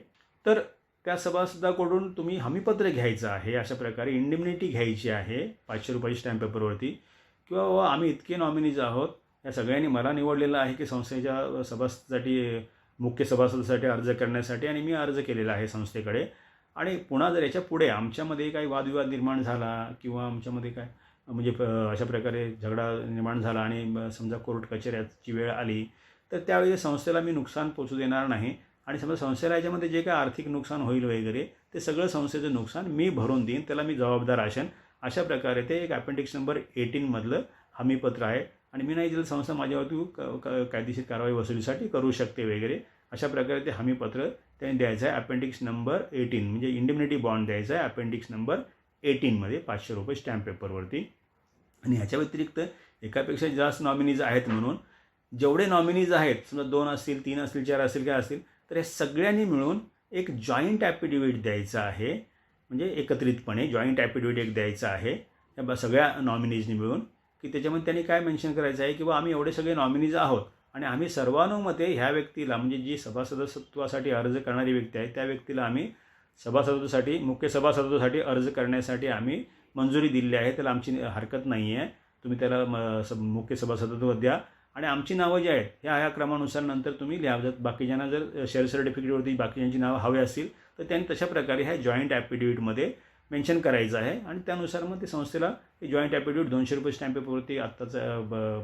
तर त्या सभासदाकडून तुम्ही हमीपत्र घ्यायचं आहे. अशा प्रकारे इंडिमनिटी घ्यायची आहे ₹500 स्टॅम्प पेपरवरती. किंवा बाबा आम्ही इतके नॉमिनीज आहोत, या सगळ्यांनी मला निवडलेलं आहे की संस्थेच्या सभासदासाठी, मुख्य सभासदासाठी अर्ज करण्यासाठी, आणि मी अर्ज केलेला आहे संस्थेकडे. आणि पुन्हा जर याच्या पुढे आमच्यामध्ये काही वादविवाद निर्माण झाला किंवा आमच्यामध्ये काय म्हणजे अशा प्रकारे झगडा निर्माण झाला आणि समजा कोर्ट कचेऱ्याची वेळ आली, तर त्यावेळी संस्थेला मी नुकसान पोचू देणार नाही. आणि समजा संस्थेला याच्यामध्ये जे काही आर्थिक नुकसान होईल वगैरे ते सगळं संस्थेचं नुकसान मी भरून देईन, त्याला मी जबाबदार असेन. अशा प्रकारे ते एक अपेंडिक्स नंबर 18मधलं हमीपत्र आहे. आणि मी नाही दिलं संस्था माझ्यावरती कायदेशीर कारवाई वसुलीसाठी करू शकते वगैरे. अशा प्रकारे ते हमीपत्र त्यांनी द्यायचं आहे अपेंडिक्स नंबर 18, म्हणजे इंडिमनिटी बॉन्ड द्यायचा आहे अपेंडिक्स नंबर 18मध्ये ₹500 स्टॅम्प पेपरवरती. आणि ह्याच्या व्यतिरिक्त एकापेक्षा जास्त नॉमिनीज आहेत म्हणून जेवढे नॉमिनीज आहेत, समजा 2 असतील, 3 असतील, 4 असतील, काय असतील, तर हे सगळ्यांनी मिळून एक जॉईंट ॲफिडेव्हिट द्यायचा आहे. म्हणजे एकत्रितपणे जॉईंट ॲफिडेव्हिट एक द्यायचा आहे या सगळ्या नॉमिनीजनी मिळून, की त्याच्यामध्ये त्यांनी काय मेन्शन करायचं आहे की बा आम्ही एवढे सगळे नॉमिनीज आहोत आणि आम्ही सर्वानुमते ह्या व्यक्तीला, म्हणजे जी सभासदत्वासाठी अर्ज करणारी व्यक्ती आहे त्या व्यक्तीला आम्ही सभासदत्वासाठी, मुख्य सभासदत्वासाठी अर्ज करण्यासाठी आम्ही मंजुरी दिली आहे, त्याला आमची हरकत नाही आहे, तुम्ही त्याला मुख्य सभासदत्व द्या. आणि आमची नावं जी आहेत ह्या क्रमानुसार नंतर तुम्ही लिहा. जर बाकीच्यांना जर शेअर सर्टिफिकेटवरती बाकीच्यांची नावं हवी असतील तर त्यांनी तशा प्रकारे ह्या जॉईंट ॲफिडेव्हिटमध्ये मेन्शन करायचं आहे. आणि त्यानुसार मग ते संस्थेला हे जॉईंट ॲफिडेव्हिट ₹200 स्टॅम्प पेपरवरती आत्ताचा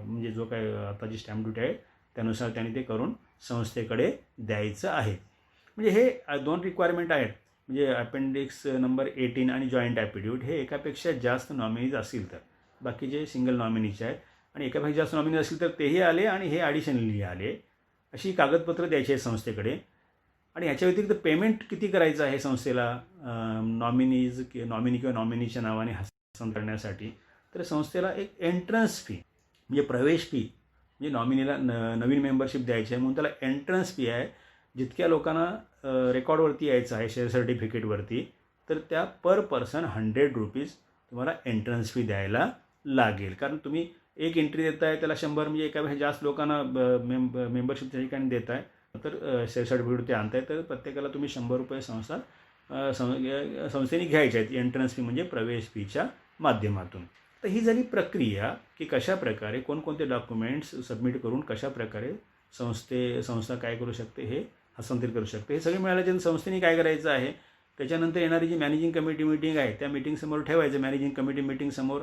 म्हणजे जो काय आत्ताची स्टॅम्प ड्युटी आहे त्यानुसार त्यांनी ते करून संस्थेकडे द्यायचं आहे. म्हणजे हे 2 रिक्वायरमेंट आहेत, म्हणजे अपेंडिक्स नंबर 18 आणि जॉईंट ॲफिडेव्हिट. हे एकापेक्षा जास्त नॉमिनीज असतील तर, बाकीचे सिंगल नॉमिनीचे आहेत. आणि एकापेक्षा जास्त नॉमिनी असतील तर तेही आले आणि हे ॲडिशनली आले. अशी कागदपत्र द्यायची आहे संस्थेकडे. आणि ह्याच्या व्यतिरिक्त पेमेंट किती करायचं आहे संस्थेला नॉमिनी किंवा नॉमिनीच्या नावाने हस्तांतरण करण्यासाठी, तर संस्थेला एक एंट्रन्स फी म्हणजे प्रवेश फी, म्हणजे नॉमिनीला नवीन मेंबरशिप द्यायची आहे म्हणून त्याला एंट्रन्स फी आहे. जितक्या लोकांना रेकॉर्डवरती यायचं आहे शेअर सर्टिफिकेटवरती, तर त्या पर पर्सन ₹100 तुम्हाला एंट्रन्स फी द्यायला लागेल. कारण तुम्ही एक एंट्री देत आहे त्याला 100, म्हणजे एकापेक्षा जास्त लोकांना मेंबरशिप त्या ठिकाणी देत आहे, तर शेअर सर्टिफिकेट ते आणताय, तर प्रत्येकाला तुम्ही ₹100 संस्थेने घ्यायचे आहेत एंट्रन्स फी, म्हणजे प्रवेश फीच्या माध्यमातून. तर ही झाली प्रक्रिया की कशाप्रकारे कोणकोणते डॉक्युमेंट्स सबमिट करून कशाप्रकारे संस्था काय करू शकते, हे हस्तांतरित करू शकते. हे सगळे मिळाल्याच्यानंतर संस्थेने काय करायचं आहे, त्याच्यानंतर येणारी जी मॅनेजिंग कमिटी मीटिंग आहे त्या मीटिंगसमोर ठेवायचं. मॅनेजिंग कमिटी मीटिंगसमोर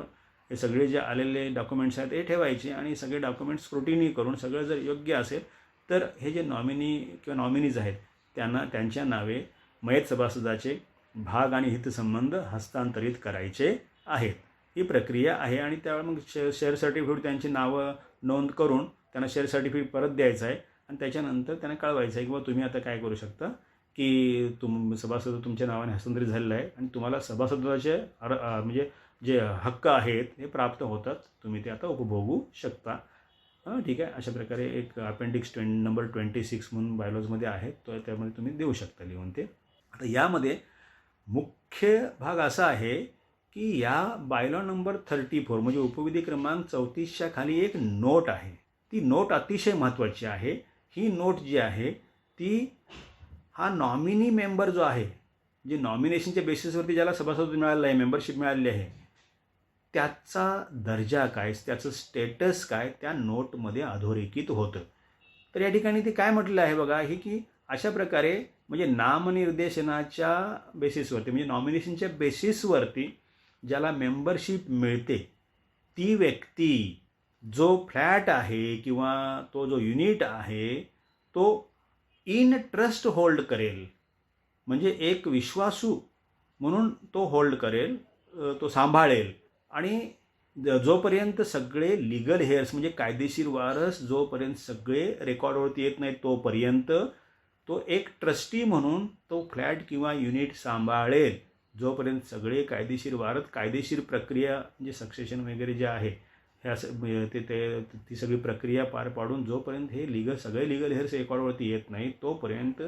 हे सगळे जे आलेले डॉक्युमेंट्स आहेत ते ठेवायचे आणि सगळे डॉक्युमेंट्स स्क्रुटिनी करून सगळं जर योग्य असेल तर हे जे नॉमिनी किंवा नॉमिनीज आहेत त्यांच्या नावे मयत सभासदाचे भाग आणि हितसंबंध हस्तांतरित करायचे आहेत. ही प्रक्रिया आहे. आणि त्यावेळी मग शेअर सर्टिफिकेट त्यांची नावं नोंद करून त्यांना शेअर सर्टिफिकेट परत द्यायचं आहे आणि त्याच्यानंतर त्यांना कळवायचं आहे की बाबा तुम्ही आता काय करू शकता की सभासद तुमच्या नावाने हस्तांतरित झालेलं आहे आणि तुम्हाला सभासदाचे म्हणजे जे हक्क आहेत हे प्राप्त होतात, तुम्ही ते आता उपभोगू शकता. ठीक आहे. अशा प्रकारे एक अपेंडिक्स नंबर 26 म्हणून बायोलॉजीमध्ये आहे, तर त्यामध्ये तुम्ही देऊ शकता लिहून ते. आता यामध्ये मुख्य भाग असा आहे की या बायलॉ नंबर 34 म्हणजे उपविधी क्रमांक 34च्या खाली एक नोट आहे. ती नोट अतिशय महत्त्वाची आहे. ही नोट जी आहे ती हा नॉमिनी मेंबर जो आहे, जे नॉमिनेशनच्या बेसिसवरती ज्याला सभासद मिळालेलं आहे, मेंबरशिप मिळालेली आहे, त्याचा दर्जा काय, त्याचं स्टेटस काय त्या नोटमध्ये अधोरेखित होतं. तर या ठिकाणी ते काय म्हटलेलं आहे बघा, हे की अशा प्रकारे म्हणजे नामनिर्देशनाच्या बेसिसवरती म्हणजे नॉमिनेशनच्या बेसिसवरती ज्याला मेंबरशिप मिळते ती व्यक्ती जो फ्लॅट आहे किंवा तो जो युनिट आहे तो इन ट्रस्ट होल्ड करेल, म्हणजे एक विश्वासू म्हणून तो होल्ड करेल, तो सांभाळेल. आणि जोपर्यंत सगळे लिगल हेअर्स म्हणजे कायदेशीर वारस जोपर्यंत सगळे रेकॉर्डवरती येत नाहीत तोपर्यंत तो एक ट्रस्टी म्हणून तो फ्लॅट किंवा युनिट सांभाळेल. जोपर्यंत सगळे कायदेशीर वारस, कायदेशीर प्रक्रिया म्हणजे सक्सेशन वगैरे जे आहे हे असं ती सगळी प्रक्रिया पार पाडून जोपर्यंत हे सगळे लिगल हेअर्स रेकॉर्डवरती येत नाही तोपर्यंत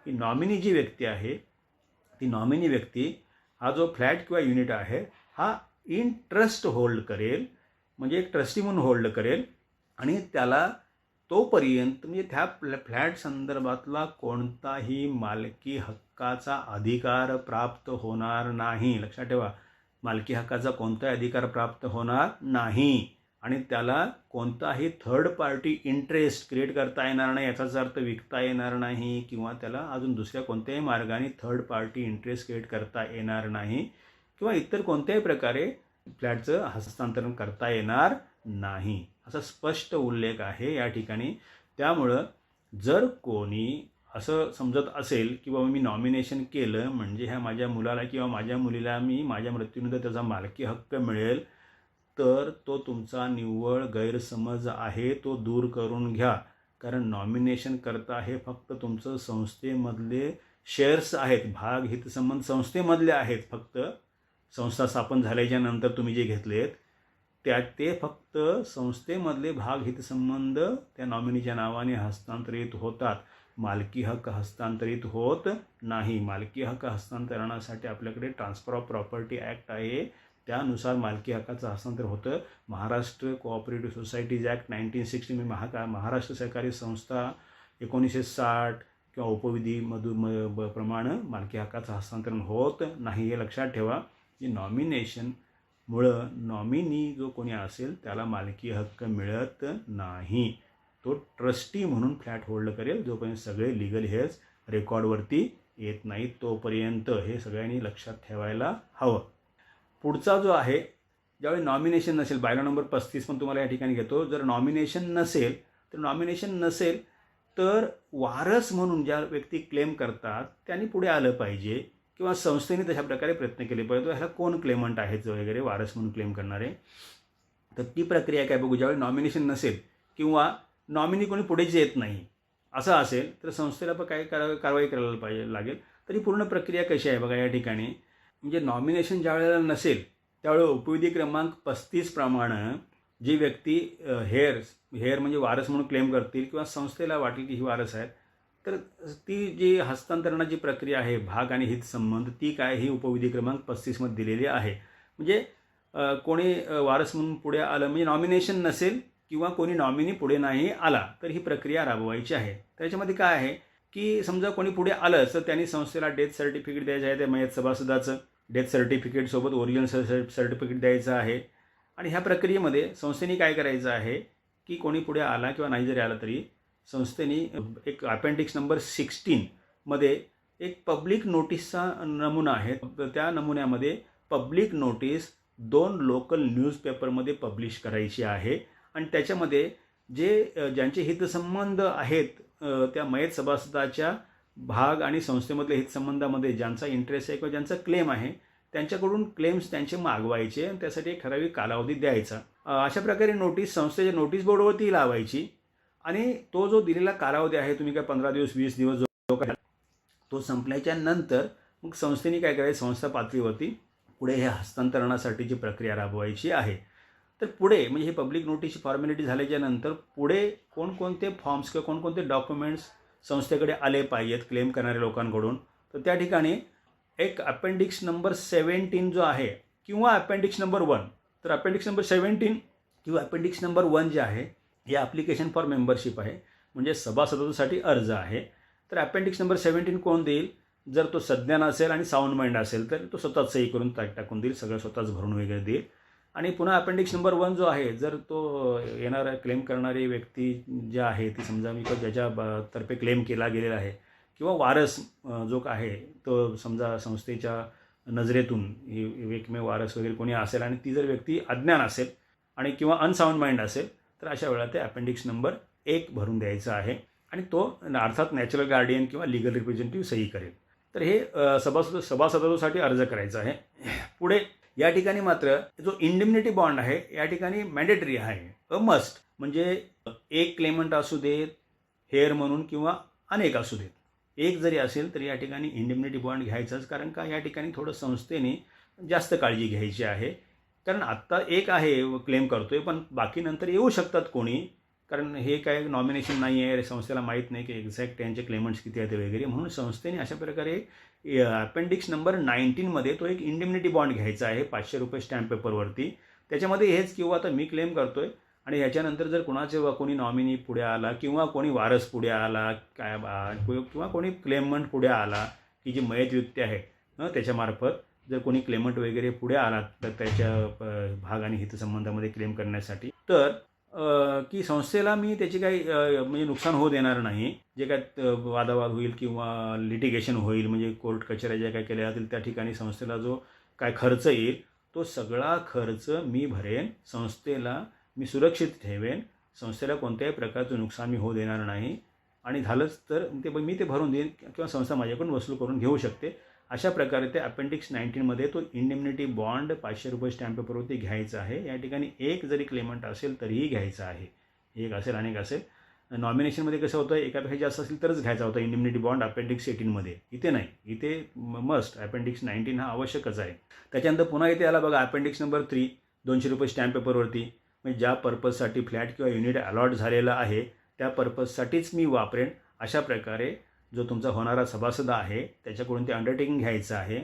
ही नॉमिनी जी व्यक्ती आहे ती नॉमिनी व्यक्ती हा जो फ्लॅट किंवा युनिट आहे हा इन ट्रस्ट होल्ड करेल, म्हणजे एक ट्रस्टी म्हणून होल्ड करेल. आणि त्याला तोपर्यंत म्हणजे त्या फ्लॅट संदर्भातला कोणताही मालकी हक्काचा अधिकार प्राप्त होणार नाही. लक्षात ठेवा, मालकी हक्काचा कोणताही अधिकार प्राप्त होणार नाही. आणि त्याला कोणताही थर्ड पार्टी इंटरेस्ट क्रिएट करता येणार नाही, याचाच अर्थ विकता येणार नाही किंवा त्याला अजून दुसऱ्या कोणत्याही मार्गाने थर्ड पार्टी इंटरेस्ट क्रिएट करता येणार नाही किंवा इतर कोणत्याही प्रकारे फ्लॅटचं हस्तांतरण करता येणार नाही, असा स्पष्ट उल्लेख आहे या ठिकाणी. त्यामुळं जर कोणी असं समजत असेल की बाबा मी नॉमिनेशन केलं म्हणजे ह्या माझ्या मुलाला किंवा माझ्या मुलीला मी माझ्या मृत्यूनंतर त्याचा मालकी हक्क मिळेल, तर तो तुमचा निव्वळ गैरसमज आहे, तो दूर करून घ्या. कारण नॉमिनेशन करता हे फक्त तुमचं संस्थेमधले शेअर्स आहेत, भाग हितसंबंध संस्थेमधले आहेत. फक्त संस्था स्थापन झाल्याच्या नंतर तुम्ही जे घेतलेत ते फक्त संस्थेमधले भाग हितसंबंध त्या नॉमिनीच्या नावाने हस्तांतरित होतात. मालकी हक्क हस्तांतरित होत नाही. मालकी हक्क हस्तांतरणासाठी आपल्याकडे ट्रान्सफर ऑफ प्रॉपर्टी ॲक्ट आहे, त्यानुसार मालकी हक्काचं हस्तांतरण होतं. Maharashtra cooperative societies act 1960 Maharashtra सहकारी संस्था 1960 किंवा उपविधीमधून प्रमाणे मालकी हक्काचं हस्तांतरण होत नाही, हे लक्षात ठेवा. की नॉमिनेशनमुळं नॉमिनी जो कोणी असेल त्याला मालकी हक्क मिळत नाही. तो ट्रस्टी म्हणून फ्लॅट होल्ड करेल जोपर्यंत सगळे लिगल हेअर्स रेकॉर्डवरती येत नाहीत तोपर्यंत. हे सगळ्यांनी लक्षात ठेवायला हवं. पुढचा जो आहे, ज्यावेळी नॉमिनेशन नसेल, बायलॉ नंबर 35 पण तुम्हाला या ठिकाणी घेतो. जर नॉमिनेशन नसेल तर वारस म्हणून ज्या व्यक्ती क्लेम करतात त्यांनी पुढे आलं पाहिजे किंवा संस्थेने तशा प्रकारे प्रयत्न केले पाहिजे. ह्याला कोण क्लेमंट आहेत वगैरे वारस म्हणून क्लेम करणारे, तर ती प्रक्रिया काय बघू. ज्यावेळी नॉमिनेशन नसेल किंवा नॉमिनी कोणी पुढेच येत नाही असं असेल तर संस्थेला पण काय कारवाई करायला लागेल. तर ही पूर्ण प्रक्रिया कशी आहे बघा या ठिकाणी. म्हणजे नॉमिनेशन ज्या वेळेला नसेल त्यावेळेला उपविधी क्रमांक 35 प्रमाणे जी व्यक्ती हेअर म्हणजे वारस म्हणून क्लेम करतील किंवा संस्थेला वाटेल की ही वारस आहेत, तर ती जी हस्तांतरणाची प्रक्रिया आहे भाग आणि हितसंबंध ती काय ही उपविधी क्रमांक 35 मध्ये दिलेली आहे. म्हणजे कोणी वारस म्हणून पुढे आलं म्हणजे नॉमिनेशन नसेल किंवा कोणी नॉमिनी पुढे नाही आला तर ही प्रक्रिया राबवायची आहे. त्याच्यामध्ये काय आहे की समजा कोणी पुढे आलं तर त्यांनी संस्थेला डेथ सर्टिफिकेट द्यायचं आहे, त्या मयत सभासदाचं डेथ सर्टिफिकेटसोबत ओरिजिनल सर्टिफिकेट द्यायचं आहे. आणि ह्या प्रक्रियेमध्ये संस्थेने काय करायचं आहे की कोणी पुढे आला किंवा नाही जरी आला तरी संस्थेने एक अपेंडिक्स नंबर 16 मध्ये एक पब्लिक नोटीसचा नमुना आहे. त्या नमुन्यामध्ये पब्लिक नोटीस 2 लोकल न्यूजपेपरमध्ये पब्लिश करायची आहे. आणि त्याच्यामध्ये ज्यांचे हितसंबंध आहेत त्या मयत सभासदाच्या भाग आणि संस्थेमधल्या हितसंबंधामध्ये ज्यांचा इंटरेस्ट आहे किंवा ज्यांचा क्लेम आहे त्यांच्याकडून क्लेम्स त्यांचे मागवायचे आणि त्यासाठी एक ठराविक कालावधी द्यायचा. अशा प्रकारे नोटीस संस्थेच्या नोटीस बोर्डवरती लावायची. आणि तो जो दिलेला कालावधी आहे, तुम्ही काय 15 दिवस 20 दिवस जो काय तो संपल्याच्या नंतर मग संस्थेने काय करायचं, संस्था पातळीवरती पुढे हे हस्तांतरणासाठीची प्रक्रिया राबवायची आहे. तर पुढे म्हणजे ही पब्लिक नोटीसची फॉर्मॅलिटी झाल्याच्यानंतर पुढे कोणकोणते फॉर्म्स किंवा कोणकोणते डॉक्युमेंट्स संस्थेकडे आले पाहिजेत क्लेम करणाऱ्या लोकांकडून, तर त्या ठिकाणी एक अपेंडिक्स नंबर 17 जो आहे किंवा अपेंडिक्स नंबर 1, तर अपेंडिक्स नंबर 17 किंवा अपेंडिक्स नंबर 1 जे आहे हे ॲप्लिकेशन फॉर मेंबरशिप आहे, म्हणजे सभासदत्वासाठी अर्ज आहे. तर अपेंडिक्स नंबर 17 कोण देईल? जर तो सज्ञान असेल आणि साऊंड माइंड असेल तर तो स्वतःच सही करून टाकून देईल, सगळं स्वतःच भरून वगैरे देईल. आणि पुन्हा अपेंडिक्स नंबर 1 जो आहे, जर तो येणारा क्लेम करणारी व्यक्ती जी आहे ती समजा मी ज्याच्या तर्फे क्लेम केला गेलेला आहे किंवा वारस जो आहे तो समजा संस्थेच्या नजरेतून एकमेव वारस वगैरे कोणी असेल आणि ती जर व्यक्ती अज्ञान असेल आणि किंवा अनसाऊंड माइंड असेल तर अशा वेळेला ते अपेंडिक्स नंबर 1 भरून द्यायचा आहे आणि तो अर्थात नॅचरल गार्डियन किंवा लिगल रिप्रेझेंटेटिव्ह सही करेल. तर हे सभासदत्वासाठी अर्ज करायचा आहे. पुढे या ठिकाणी मात्र जो इंडिम्निटी बॉन्ड आहे या ठिकाणी मॅन्डेटरी आहे, अ मस्ट, म्हणजे एक क्लेमंट असू देत, हेअर म्हणून किंवा अनेक असू देत, एक जरी असेल तर या ठिकाणी इंडिम्निटी बॉन्ड घ्यायचाच. कारण का या ठिकाणी थोडं संस्थेने जास्त काळजी घ्यायची आहे. कारण आत्ता एक आहे क्लेम करतोय, पण बाकी नंतर येऊ शकतात कोणी, कारण हे काय नॉमिनेशन नाही आहे, संस्थेला माहीत नाही की एक्झॅक्ट त्यांचे क्लेमंट्स किती आहेत वगैरे. म्हणून संस्थेने अशा प्रकारे अपेंडिक्स नंबर 19मध्ये तो एक इंडिम्निटी बॉन्ड घ्यायचा आहे ₹500 स्टॅम्प पेपरवरती. त्याच्यामध्ये हेच किंवा आता मी क्लेम करतोय आणि ह्याच्यानंतर जर कोणी नॉमिनी पुढे आला किंवा कोणी वारस पुढे आला किंवा कोणी क्लेमंट पुढे आला की जी मयत व्यक्ती आहे त्याच्यामार्फत जर कोणी क्लेमंट वगैरे पुढे आला तर त्याच्या भाग आणि हितसंबंधामध्ये क्लेम करण्यासाठी, तर की संस्थेला मी त्याची काही म्हणजे नुकसान होऊ देणार नाही. जे काय वादावाद होईल किंवा लिटिगेशन होईल, म्हणजे कोर्ट कचेऱ्या ज्या काय केल्या जातील त्या ठिकाणी संस्थेला जो काय खर्च येईल तो सगळा खर्च मी भरेन, संस्थेला मी सुरक्षित ठेवेन, संस्थेला कोणत्याही प्रकारचं नुकसान मी होऊ देणार नाही आणि झालंच तर मी ते भरून देईन किंवा संस्था माझ्याकडून वसूल करून घेऊ शकते. अशा प्रकारे ते अपेंडिक्स 19मध्ये तो इंडिम्निटी बॉन्ड ₹500 स्टॅम्प पेपरवरती घ्यायचा आहे. या ठिकाणी एक जरी क्लेमंट असेल तरीही घ्यायचा आहे, एक असेल अनेक असेल. नॉमिनेशनमध्ये कसं होतं एकापेक्षा जास्त असेल तरच घ्यायचा होता इंडिम्निटी बॉन्ड अपेंडिक्स 18मध्ये, इथे नाही, इथे मस्ट अपेंडिक्स 19 हा आवश्यकच आहे. त्याच्यानंतर पुन्हा इथे आला बघा अपेंडिक्स नंबर 3 ₹200 स्टॅम्प पेपरवरती, म्हणजे ज्या पर्पजसाठी फ्लॅट किंवा युनिट अलॉट झालेला आहे त्या पर्पजसाठीच मी वापरेन. अशा प्रकारे जो तुमचा होणारा सभासद आहे त्याच्याकडून ते अंडरटेकिंग घ्यायचं आहे.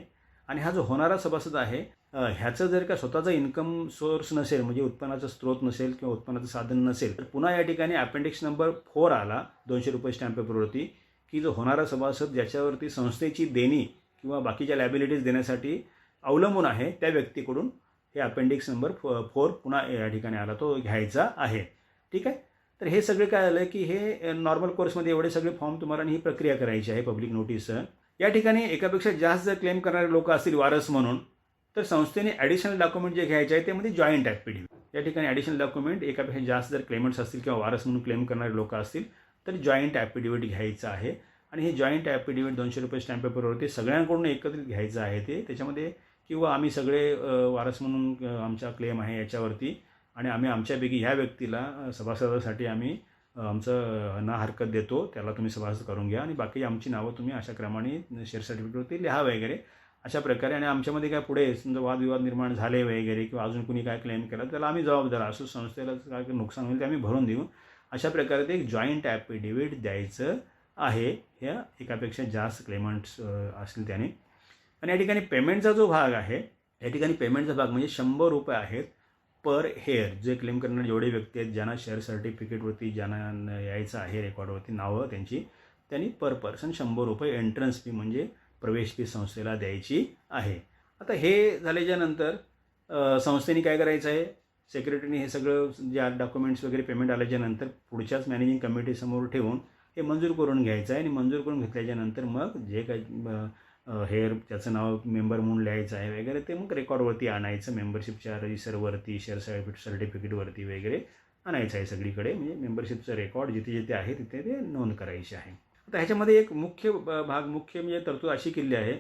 आणि हा जो होणारा सभासद आहे ह्याचं जर का स्वतःचा इन्कम सोर्स नसेल, म्हणजे उत्पन्नाचा स्रोत नसेल किंवा उत्पन्नाचं साधन नसेल, तर पुन्हा या ठिकाणी अपेंडिक्स नंबर 4 आला ₹200 स्टॅम्प पेपरवरती, की जो होणारा सभासद ज्याच्यावरती संस्थेची देणी किंवा बाकीच्या लॅबिलिटीज देण्यासाठी अवलंबून आहे त्या व्यक्तीकडून हे अपेंडिक्स नंबर 4 पुन्हा या ठिकाणी आला, तो घ्यायचा आहे. ठीक आहे. तर हे सगळे काय आलं की हे नॉर्मल कोर्समध्ये एवढे सगळे फॉर्म तुम्हाला ही प्रक्रिया करायची आहे पब्लिक नोटीस. या ठिकाणी एकापेक्षा जास्त जर क्लेम करणारे लोक असतील वारस म्हणून, तर संस्थेने ॲडिशनल डॉक्युमेंट जे घ्यायचे आहे ते म्हणजे जॉईंट ॲफिडेव्हिट. या ठिकाणी ॲडिशनल डॉक्युमेंट एकापेक्षा जास्त जर क्लेमंट्स असतील किंवा वारस म्हणून क्लेम करणारे लोक असतील तर जॉईंट ॲफिडेव्हिट घ्यायचं आहे. आणि हे जॉईंट ॲफिडेव्हिट ₹200 स्टॅम्प पेपरवरती सगळ्यांकडून एकत्रित घ्यायचं आहे ते. त्याच्यामध्ये किंवा आम्ही सगळे वारस म्हणून आमचा क्लेम आहे याच्यावरती आणि आम्ही आमच्यापैकी ह्या व्यक्तीला सभासदासाठी आम्ही आमचं ना हरकत देतो, त्याला तुम्ही सभासद करून घ्या आणि बाकी आमची नावं तुम्ही अशा क्रमाने शेअर सर्टिफिकेटवरती लिहा वगैरे अशा प्रकारे. आणि आमच्यामध्ये काय पुढे समजा वादविवाद निर्माण झाले वगैरे किंवा अजून कुणी काय क्लेम केला त्याला आम्ही जबाबदार असू, संस्थेला काय नुकसान होईल ते आम्ही भरून देऊ. अशा प्रकारे ते एक जॉईंट ॲफिडेव्हिट द्यायचं आहे ह्या एकापेक्षा जास्त क्लेमंट्स असतील त्याने. आणि या ठिकाणी पेमेंटचा जो भाग आहे, या ठिकाणी पेमेंटचा भाग म्हणजे ₹100 आहेत पर हेअर. जे क्लेम करणारे जेवढे व्यक्ती आहेत ज्यांना शेअर सर्टिफिकेटवरती ज्यांना यायचं आहे रेकॉर्डवरती नावं त्यांची, त्यांनी पर पर्सन ₹100 एंट्रन्स फी म्हणजे प्रवेश फी संस्थेला द्यायची आहे. आता हे झाल्याच्यानंतर संस्थेने काय करायचं आहे, सेक्रेटरीने हे सगळं जे डॉक्युमेंट्स वगैरे पेमेंट आल्याच्यानंतर पुढच्याच मॅनेजिंग कमिटीसमोर ठेवून हे मंजूर करून घ्यायचं आहे. आणि मंजूर करून घेतल्याच्यानंतर मग जे काही हेअर त्याचं नाव मेंबर म्हणून लिहायचं आहे वगैरे ते मग रेकॉर्डवरती आणायचं, मेंबरशिपच्या रजिस्टरवरती शेअर सर्टिफिकेटवरती वगैरे आणायचं आहे सगळीकडे. म्हणजे मेंबरशिपचं रेकॉर्ड जिथे जिथे आहे तिथे ते नोंद करायची आहे. आता ह्याच्यामध्ये एक मुख्य म्हणजे तरतूद अशी केली आहे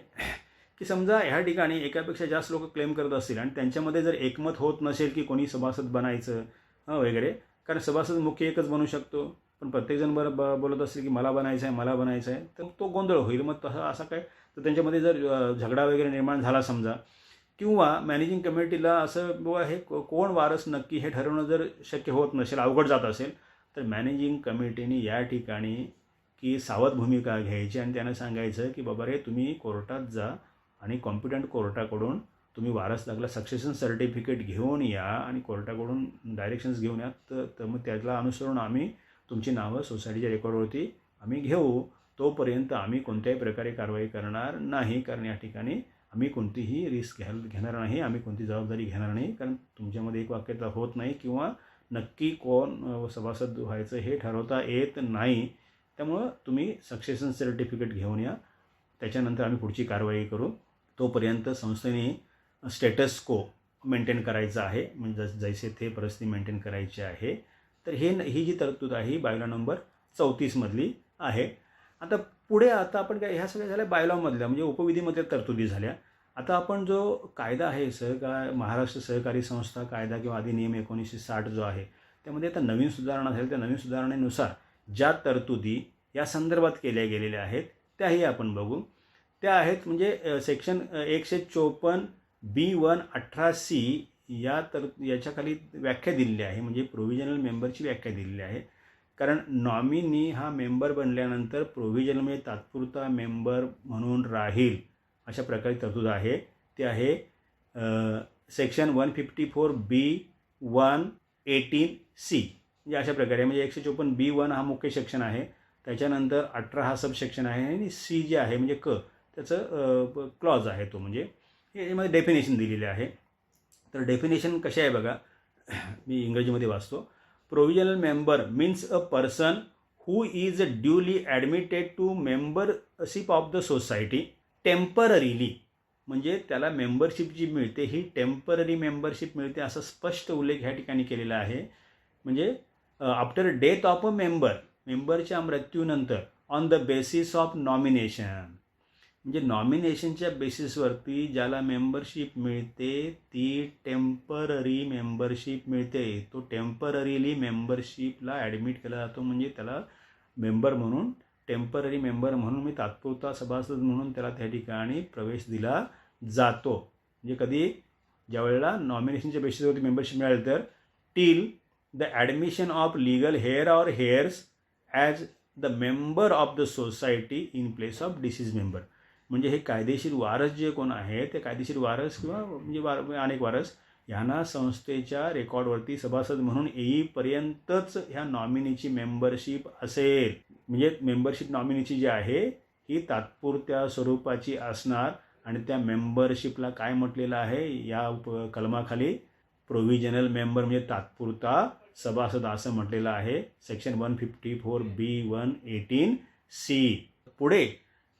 की समजा ह्या ठिकाणी एकापेक्षा जास्त लोक क्लेम करत असतील आणि त्यांच्यामध्ये जर एकमत होत नसेल की कोणी सभासद बनायचं वगैरे, कारण सभासद मुख्य एकच बनू शकतो पण प्रत्येकजण बोलत असेल की मला बनायचं आहे तर तो गोंधळ होईल. मग तसं असं काय तर त्यांच्यामध्ये जर झगडा वगैरे निर्माण झाला समजा किंवा मॅनेजिंग कमिटीला असं बुवा हे कोण वारस नक्की हे ठरवणं जर शक्य होत नसेल, अवघड जात असेल, तर मॅनेजिंग कमिटीने या ठिकाणी की सावध भूमिका घ्यायची आणि त्यांना सांगायचं की बाबा रे तुम्ही कोर्टात जा आणि कॉम्पिटंट कोर्टाकडून तुम्ही वारसदाराला सक्सेशन सर्टिफिकेट घेऊन या आणि कोर्टाकडून डायरेक्शन्स घेऊन या, तर मग त्याला अनुसरून आम्ही तुमची नावं सोसायटीच्या रेकॉर्डवरती आम्ही घेऊ. तोपर्यंत आम्ही कोणत्याही प्रकारे कारवाई करणार नाही, कारण या ठिकाणी आम्ही कोणतीही रिस्क घेणार नाही, आम्ही कोणती जबाबदारी घेणार नाही, कारण तुमच्यामध्ये एक वाक्यता होत नाही किंवा नक्की कोण सभासद व्हायचं हे ठरवता येत नाही. त्यामुळं तुम्ही सक्सेशन सर्टिफिकेट घेऊन या, त्याच्यानंतर आम्ही पुढची कारवाई करू. तोपर्यंत संस्थेने स्टेटस को मेंटेन करायचं आहे, म्हणजे जैसे ते परिस्थिती मेंटेन करायची आहे. तर ही जी तरतूद आहे ही बायलॉ नंबर 34मधली आहे. आता पुढे आपण काय ह्या सगळ्या झाल्या बायलॉमधल्या म्हणजे उपविधीमधल्या तरतुदी झाल्या. आता आपण जो कायदा आहे महाराष्ट्र सहकारी संस्था कायदा किंवा अधिनियम 1960 जो आहे, त्यामध्ये आता नवीन सुधारणा झाली. त्या नवीन सुधारणेनुसार ज्या तरतुदी या संदर्भात केल्या गेलेल्या आहेत त्याही आपण बघू. त्या आहेत म्हणजे सेक्शन 154B1(18)C याच्याखाली व्याख्या दिलेली आहे, म्हणजे प्रोव्हिजनल मेंबरची व्याख्या दिलेली आहे. कारण नॉमिनी हा मेंबर बनल्यानंतर प्रोव्हिजनल म्हणजे तात्पुरता मेंबर म्हणून राहील अशा प्रकारे तरतूद आहे. ते आहे सेक्शन 154B1(18)C म्हणजे अशा प्रकारे, म्हणजे 154B1 हा मुख्य सेक्शन आहे, त्याच्यानंतर 18 हा सब सेक्शन आहे आणि C जे आहे म्हणजे त्याचं क्लॉज आहे तो, म्हणजे याच्यामध्ये डेफिनेशन दिलेले आहे. तर डेफिनेशन कशी आहे बघा, मी इंग्रजीमध्ये वाचतो. Provisional member means a person who is duly admitted to membership of the society temporarily, म्हणजे त्याला मेंबरशिप जी मिळते ही टेम्पररी मेंबरशिप मिळते असा स्पष्ट उल्लेख ह्या ठिकाणी केलेला आहे. म्हणजे आफ्टर डेथ ऑफ अ मेंबरच्या मृत्यूनंतर on the basis of nomination, म्हणजे नॉमिनेशनच्या बेसिसवरती ज्याला मेंबरशिप मिळते ती टेम्पररी मेंबरशिप मिळते. तो टेम्पररीली मेंबरशिपला ॲडमिट केला जातो, म्हणजे त्याला मेंबर म्हणून टेम्पररी मेंबर म्हणून मी तात्पुरता सभासद म्हणून त्याला त्या ठिकाणी प्रवेश दिला जातो. म्हणजे कधी ज्यावेळेला नॉमिनेशनच्या बेसिसवरती मेंबरशिप मिळाली तर till the admission of legal hair or hairs as the member of the society in place of disease member. म्हणजे हे कायदेशीर वारस जे कोण आहे ते कायदेशीर वारस किंवा म्हणजे अनेक वारस यांना संस्थेच्या रेकॉर्डवरती सभासद म्हणून येईपर्यंतच ह्या नॉमिनीची मेंबरशिप असेल. म्हणजे मेंबरशिप नॉमिनीची जी आहे ही तात्पुरत्या स्वरूपाची असणार आणि त्या मेंबरशिपला काय म्हटलेलं आहे या कलमाखाली प्रोव्हिजनल मेंबर म्हणजे तात्पुरता सभासद असं म्हटलेलं आहे सेक्शन 154B1(18)C. पुढे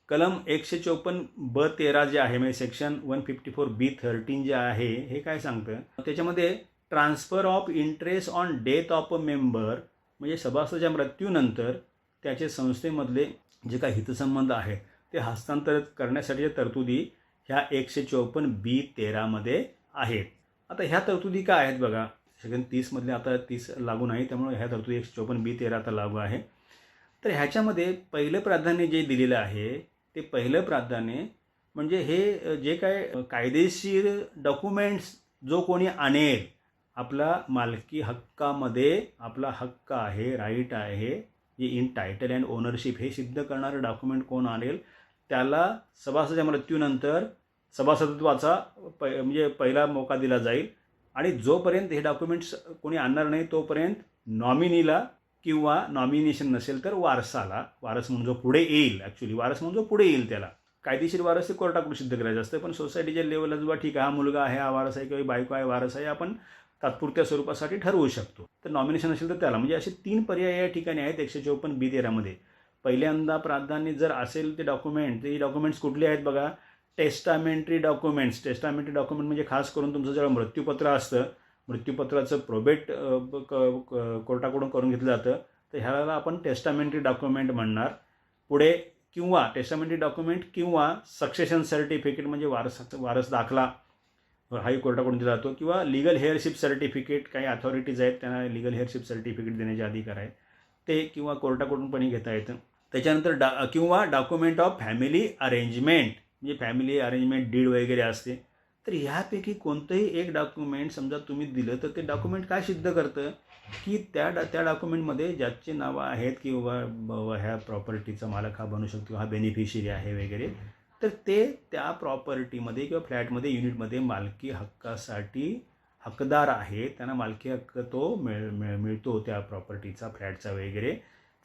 कलम 154B13 जे आहे म्हणजे सेक्शन 154B13 जे आहे हे काय सांगतं, त्याच्यामध्ये transfer of interest on death of a member, म्हणजे सभासदाच्या मृत्यूनंतर त्याचे संस्थेमधले जे काही हितसंबंध आहे ते हस्तांतरित करण्यासाठीच्या तरतुदी ह्या 154B13 आहेत. आता ह्या तरतुदी काय आहेत बघा, सेक्शन 30मधले आता 30 लागू नाही, त्यामुळे ह्या तरतुदी 154B13 आता लागू आहे. तर ह्याच्यामध्ये पहिलं प्राधान्य जे दिलेलं आहे ते पहिलं प्राधान्य म्हणजे हे जे काय कायदेशीर डॉक्युमेंट्स जो कोणी आणेल, आपला मालकी हक्कामध्ये आपला हक्क आहे, राईट आहे, जे इन टायटल अँड ओनरशिप हे सिद्ध करणारं डॉक्युमेंट कोण आणेल त्याला सभासदाच्या मृत्यूनंतर सभासदत्वाचा म्हणजे पहिला मौका दिला जाईल. आणि जोपर्यंत हे डॉक्युमेंट्स कोणी आणणार नाही तोपर्यंत नॉमिनीला किंवा नॉमिनेशन नसेल तर वारसाला, वारस म्हणून जो पुढे येईल, ॲक्च्युली वारस म्हणून जो पुढे येईल त्याला कायदेशीर वारस हे कोर्टाकडून सिद्ध करायचं असतं. पण सोसायटीच्या लेवलला जो ठीक आहे हा मुलगा आहे, हा वारस आहे किंवा बायको आहे वारस आहे, आपण तात्पुरत्या स्वरूपासाठी ठरवू शकतो. तर नॉमिनेशन असेल तर त्याला, म्हणजे असे 3 पर्याय या ठिकाणी आहेत 154B13 पहिल्यांदा प्राधान्य जर असेल ते डॉक्युमेंट्स कुठले आहेत बघा, टेस्टामेंटरी डॉक्युमेंट्स. टेस्टामेंटरी डॉक्युमेंट म्हणजे खास करून तुमचं जेव्हा मृत्यूपत्र असतं, मृत्यूपत्राचं प्रोबेट कोर्टाकडून करून घेतलं जातं, तर ह्याला आपण टेस्टामेंटरी डॉक्युमेंट म्हणणार. पुढे किंवा टेस्टामेंटरी डॉक्युमेंट किंवा सक्सेशन सर्टिफिकेट म्हणजे वारस दाखला हाही कोर्टाकडून दिला जातो, किंवा लिगल हेअरशिप सर्टिफिकेट, काही अथॉरिटीज आहेत त्यांना लिगल हेअरशिप सर्टिफिकेट देण्याचे अधिकार आहे ते किंवा कोर्टाकडून पण घेता येतं. त्याच्यानंतर किंवा डॉक्युमेंट ऑफ फॅमिली अरेंजमेंट, म्हणजे फॅमिली अरेंजमेंट डीड वगैरे असते तर ह्यापैकी कोणतंही एक डॉक्युमेंट समजा तुम्ही दिलं तर ते डॉक्युमेंट काय सिद्ध करतं की त्या डॉक्युमेंटमध्ये ज्याचे नावं आहेत किंवा ह्या प्रॉपर्टीचा मालक हा बनू शकतो, हा बेनिफिशियरी आहे वगैरे, तर ते त्या प्रॉपर्टीमध्ये किंवा फ्लॅटमध्ये युनिटमध्ये मालकी हक्कासाठी हकदार आहे, त्यांना मालकी हक्क तो मिळतो त्या प्रॉपर्टीचा, फ्लॅटचा वगैरे.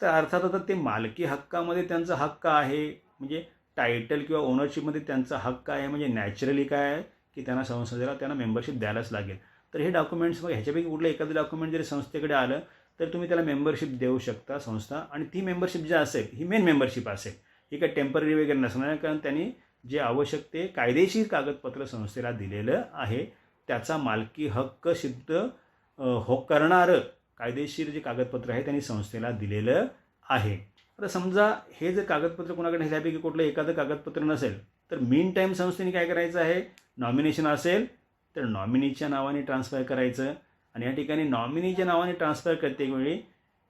तर अर्थात आता ते मालकी हक्कामध्ये त्यांचा हक्क आहे म्हणजे टायटल किंवा ओनरशिपमध्ये त्यांचा हक्क आहे म्हणजे नॅचरली काय आहे की त्यांना संस्थेला त्यांना मेंबरशिप द्यायलाच लागेल. तर हे डॉक्युमेंट्स मग ह्याच्यापैकी कुठलं एखादं डॉक्युमेंट जरी संस्थेकडे आलं तर तुम्ही त्याला मेंबरशिप देऊ शकता संस्था, आणि ती मेंबरशिप जी असेल ही मेन मेंबरशिप असेल, ही काही टेम्पररी वगैरे नसणार, कारण त्यांनी जे आवश्यक ते कायदेशीर कागदपत्र संस्थेला दिलेलं आहे, त्याचा मालकी हक्क सिद्ध करणारं कायदेशीर जे कागदपत्र आहे त्यांनी संस्थेला दिलेलं आहे. आता समजा हे जर कागदपत्र कोणाकडे ह्यापैकी कुठलं एखादं कागदपत्र नसेल तर मीन टाईम संस्थेने काय करायचं आहे, नॉमिनेशन असेल तर नॉमिनीच्या नावाने ट्रान्सफर करायचं, आणि या ठिकाणी नॉमिनीच्या नावाने ट्रान्सफर करतेवेळी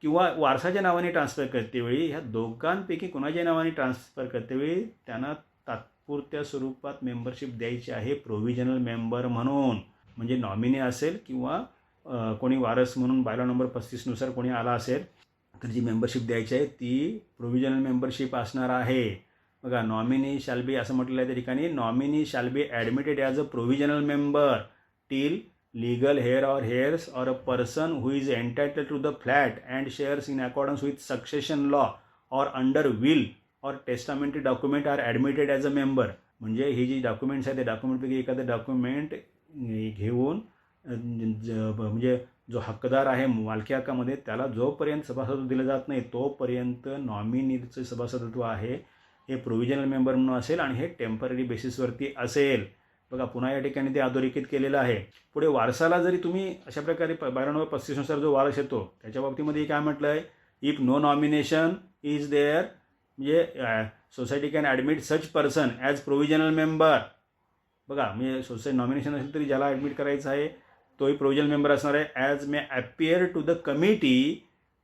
किंवा वारसाच्या नावाने ट्रान्सफर करतेवेळी ह्या दोघांपैकी कोणाच्या नावाने ट्रान्सफर करतेवेळी त्यांना तात्पुरत्या स्वरूपात मेंबरशिप द्यायची आहे प्रोव्हिजनल मेंबर म्हणून. म्हणजे नॉमिनी असेल किंवा कोणी वारस म्हणून बायलॉ नंबर 35 कोणी आला असेल तर जी मेंबरशिप द्यायची आहे ती प्रोव्हिजनल मेंबरशिप असणार आहे. बघा, नॉमिनी शॅल बी असं म्हटलेलं आहे त्या ठिकाणी, nominee shall be admitted as a provisional member till legal heir or heirs or a person who is entitled to the flat and shares in accordance with succession law or under will or testamentary document are admitted as a member. म्हणजे ही जी डॉक्युमेंट्स आहेत त्या डॉक्युमेंटपैकी एखादं डॉक्युमेंट घेऊन म्हणजे जो हक्कदार आहे मालकी हक्कामध्ये त्याला जोपर्यंत सभासदत्व दिलं जात नाही तोपर्यंत नॉमिनीचं सभासदत्व आहे हे प्रोव्हिजनल मेंबर म्हणून असेल आणि हे टेम्पररी बेसिसवरती असेल. बघा, पुन्हा या ठिकाणी ते अधोरेखित केलेलं आहे. पुढे वारसाला जरी तुम्ही अशा प्रकारे बायलॉ नंबर 35 जो वारस येतो त्याच्या बाबतीमध्ये काय म्हटलं आहे, if no nomination is there म्हणजे society can admit such person as provisional member. बघा, म्हणजे सोसायटी नॉमिनेशन असेल तरी ज्याला ॲडमिट करायचं आहे तोही प्रोव्हिजनल मेंबर असणार आहे. As may appear to the committee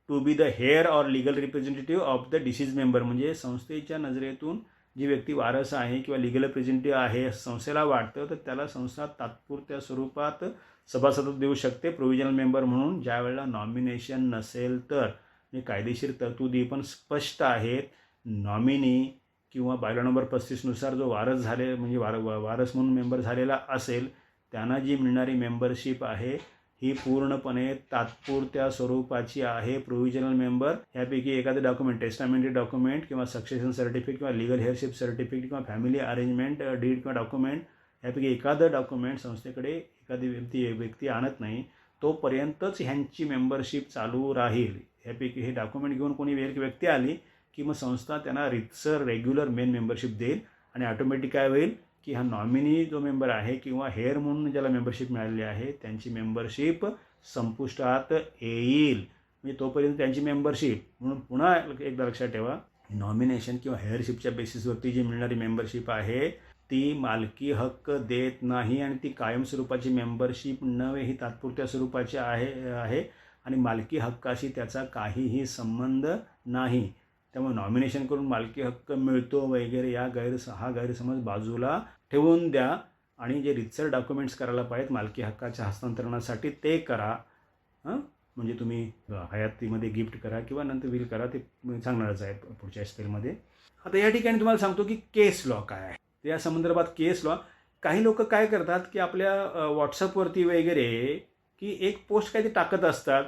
to be the heir or legal representative of the deceased member. म्हणजे संस्थेच्या नजरेतून जी व्यक्ती वारस आहे किंवा लिगल रिप्रेझेंटेटिव्ह आहे संस्थेला वाटतं तर त्याला संस्था तात्पुरत्या स्वरूपात सभासदत्व देऊ शकते प्रोव्हिजनल मेंबर म्हणून, ज्या वेळेला नॉमिनेशन नसेल तर. म्हणजे कायदेशीर तरतुदी पण स्पष्ट आहेत. नॉमिनी किंवा बायलॉ नंबर 35 जो वारस झाले म्हणजे वारस म्हणून मेंबर झालेला असेल त्यांना जी मिळणारी मेंबरशिप आहे ही पूर्णपणे तात्पुरत्या स्वरूपाची आहे. प्रोव्हिजनल मेंबर ह्यापैकी एखादं डॉक्युमेंट, टेस्टामेंटरी डॉक्युमेंट किंवा सक्सेशन सर्टिफिकेट किंवा लिगल हेअरशिप सर्टिफिकेट किंवा फॅमिली अरेंजमेंट डीड किंवा डॉक्युमेंट ह्यापैकी एखादं डॉक्युमेंट संस्थेकडे एखादी व्यक्ती आणत नाही तोपर्यंतच ह्यांची मेंबरशिप चालू राहील. ह्यापैकी हे डॉक्युमेंट घेऊन कोणी व्यक्ती आली की मग संस्था त्यांना रितसर रेग्युलर मेन मेंबरशिप देईल आणि ऑटोमॅटिक काय होईल की हा नॉमिनी जो मेंबर आहे किंवा हेअर म्हणून ज्याला मेंबरशिप मिळालेली आहे त्यांची मेंबरशिप संपुष्टात येईल. म्हणजे तोपर्यंत त्यांची मेंबरशिप म्हणून पुन्हा एकदा लक्षात ठेवा, नॉमिनेशन किंवा हेअरशिपच्या बेसिसवरती जी मिळणारी मेंबरशिप आहे ती मालकी हक्क देत नाही आणि ती कायमस्वरूपाची मेंबरशिप नव्हे, ही तात्पुरत्या स्वरूपाची आहे आणि मालकी हक्काशी त्याचा काहीही संबंध नाही. त्यामुळे नॉमिनेशन करून मालकी हक्क मिळतो वगैरे हा गैरसमज बाजूला ठेवून द्या आणि जे रितसर डॉक्युमेंट्स करायला पाहिजेत मालकी हक्काच्या हस्तांतरणासाठी ते करा. म्हणजे तुम्ही हयातीमध्ये गिफ्ट करा किंवा नंतर विल करा, ते सांगणारच आहे पुढच्या स्पेलमध्ये. आता या ठिकाणी तुम्हाला सांगतो की केस लॉ काय आहे. या संदर्भात केस लॉ, काही लोक काय करतात की आपल्या व्हॉट्सअपवरती वगैरे की एक पोस्ट काही ते टाकत असतात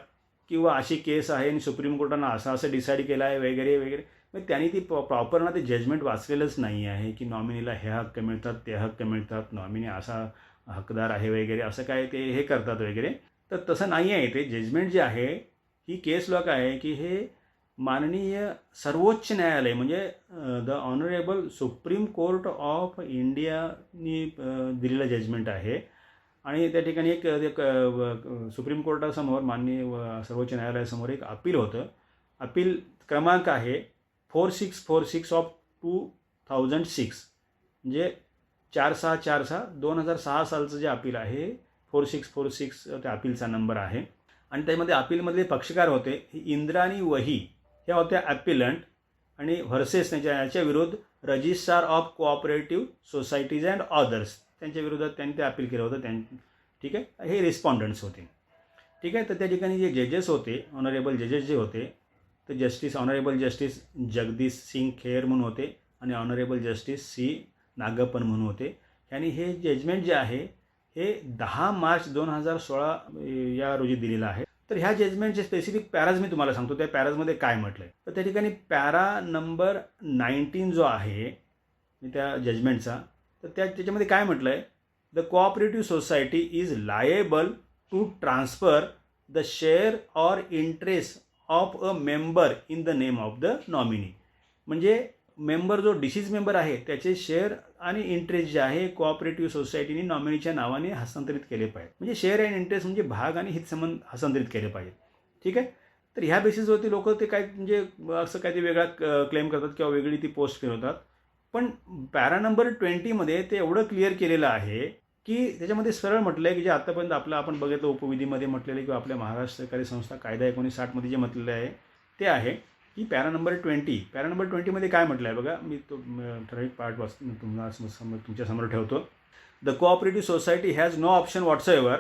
किंवा अशी केस आहे आणि सुप्रीम कोर्टानं असं डिसाईड केलं आहे वगैरे वगैरे. मग त्यांनी ती प्रॉपर ना ते जजमेंट वाचलेलंच नाही आहे की नॉमिनीला हे हक्क मिळतात ते हक्क मिळतात, नॉमिनी असा हकदार आहे वगैरे, असं काय ते हे करतात वगैरे. तर तसं नाही आहे. ते जजमेंट जे आहे ही केस लॉ काय आहे की हे माननीय सर्वोच्च न्यायालय म्हणजे the honourable supreme court of इंडियानी दिलेलं जजमेंट आहे. आणि त्या ठिकाणी एक सुप्रीम कोर्टासमोर माननीय सर्वोच्च न्यायालयासमोर एक अपील होतं. अपील क्रमांक आहे 4646 ऑफ 2006, म्हणजे 4646 सालचं जे अपील आहे 4646 त्या अपीलचा नंबर आहे. आणि त्यामध्ये अपीलमधले पक्षकार होते इंद्राणी वही, ह्या होत्या ॲपिलंट आणि व्हर्सेस याच्या विरुद्ध registrar of cooperative societies and others, त्यांच्या विरोधात त्यांनी ते अपील केलं होतं. ठीक आहे, हे रिस्पॉन्डंट्स होते. ठीक आहे, तर त्या ठिकाणी जे जजेस होते, ऑनरेबल जजेस जे होते, तर ऑनरेबल जस्टिस जगदीश सिंग खेर म्हणून होते आणि ऑनरेबल जस्टिस सी नागप्पन म्हणून होते. आणि हे जजमेंट जे आहे हे 10 मार्च 2016 या रोजी दिलेलं आहे. तर ह्या जजमेंटचे स्पेसिफिक पॅराज मी तुम्हाला सांगतो, त्या पॅराजमध्ये काय म्हटलं आहे. तर त्या ठिकाणी पॅरा नंबर 19 जो आहे त्या जजमेंटचा, तर त्याच्यामध्ये काय म्हटलं आहे, the cooperative society is liable to transfer the share or interest of a member in the name of the nominee. म्हणजे मेंबर जो डिसीज मेंबर आहे त्याचे शेअर आणि इंटरेस्ट जे आहे कोऑपरेटिव्ह सोसायटीने नॉमिनीच्या नावाने हस्तांतरित केले पाहिजे. म्हणजे शेअर अँड इंटरेस्ट म्हणजे भाग आणि हितसंबंध हस्तांतरित केले पाहिजे. ठीक आहे, तर ह्या बेसिसवरती लोक ते काय म्हणजे असं काय ते वेगळा क्लेम करतात किंवा वेगळी ती पोस्ट फिरवतात. पण पॅरा नंबर 20मध्ये ते एवढं क्लिअर केलेलं आहे की त्याच्यामध्ये सरळ म्हटलं आहे की जे आतापर्यंत आपण बघितलं उपविधीमध्ये म्हटलेलं आहे किंवा आपल्या महाराष्ट्र सहकारी संस्था कायदा 1960मध्ये जे म्हटलेलं आहे ते आहे की पॅरा नंबर 20मध्ये काय म्हटलं आहे बघा. मी तो ठराविक पार्ट तुमच्यासमोर ठेवतो. The cooperative society has no option whatsoever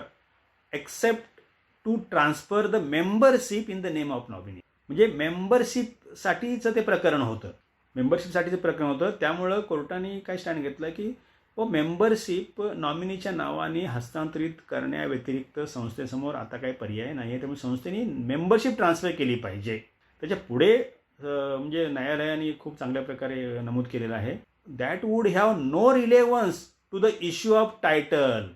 except to transfer the membership in the name of nominee. म्हणजे मेंबरशिपसाठीचं ते प्रकरण होतं. त्यामुळं कोर्टाने काय स्टँड घेतलं की मेंबरशिप नॉमिनीच्या नावाने हस्तांतरित करण्याव्यतिरिक्त संस्थेसमोर आता काही पर्याय नाही आहे. त्यामुळे संस्थेने मेंबरशिप ट्रान्सफर केली पाहिजे. त्याच्या पुढे म्हणजे न्यायालयाने खूप चांगल्या प्रकारे नमूद केलेलं आहे, that would have no relevance to the issue of title.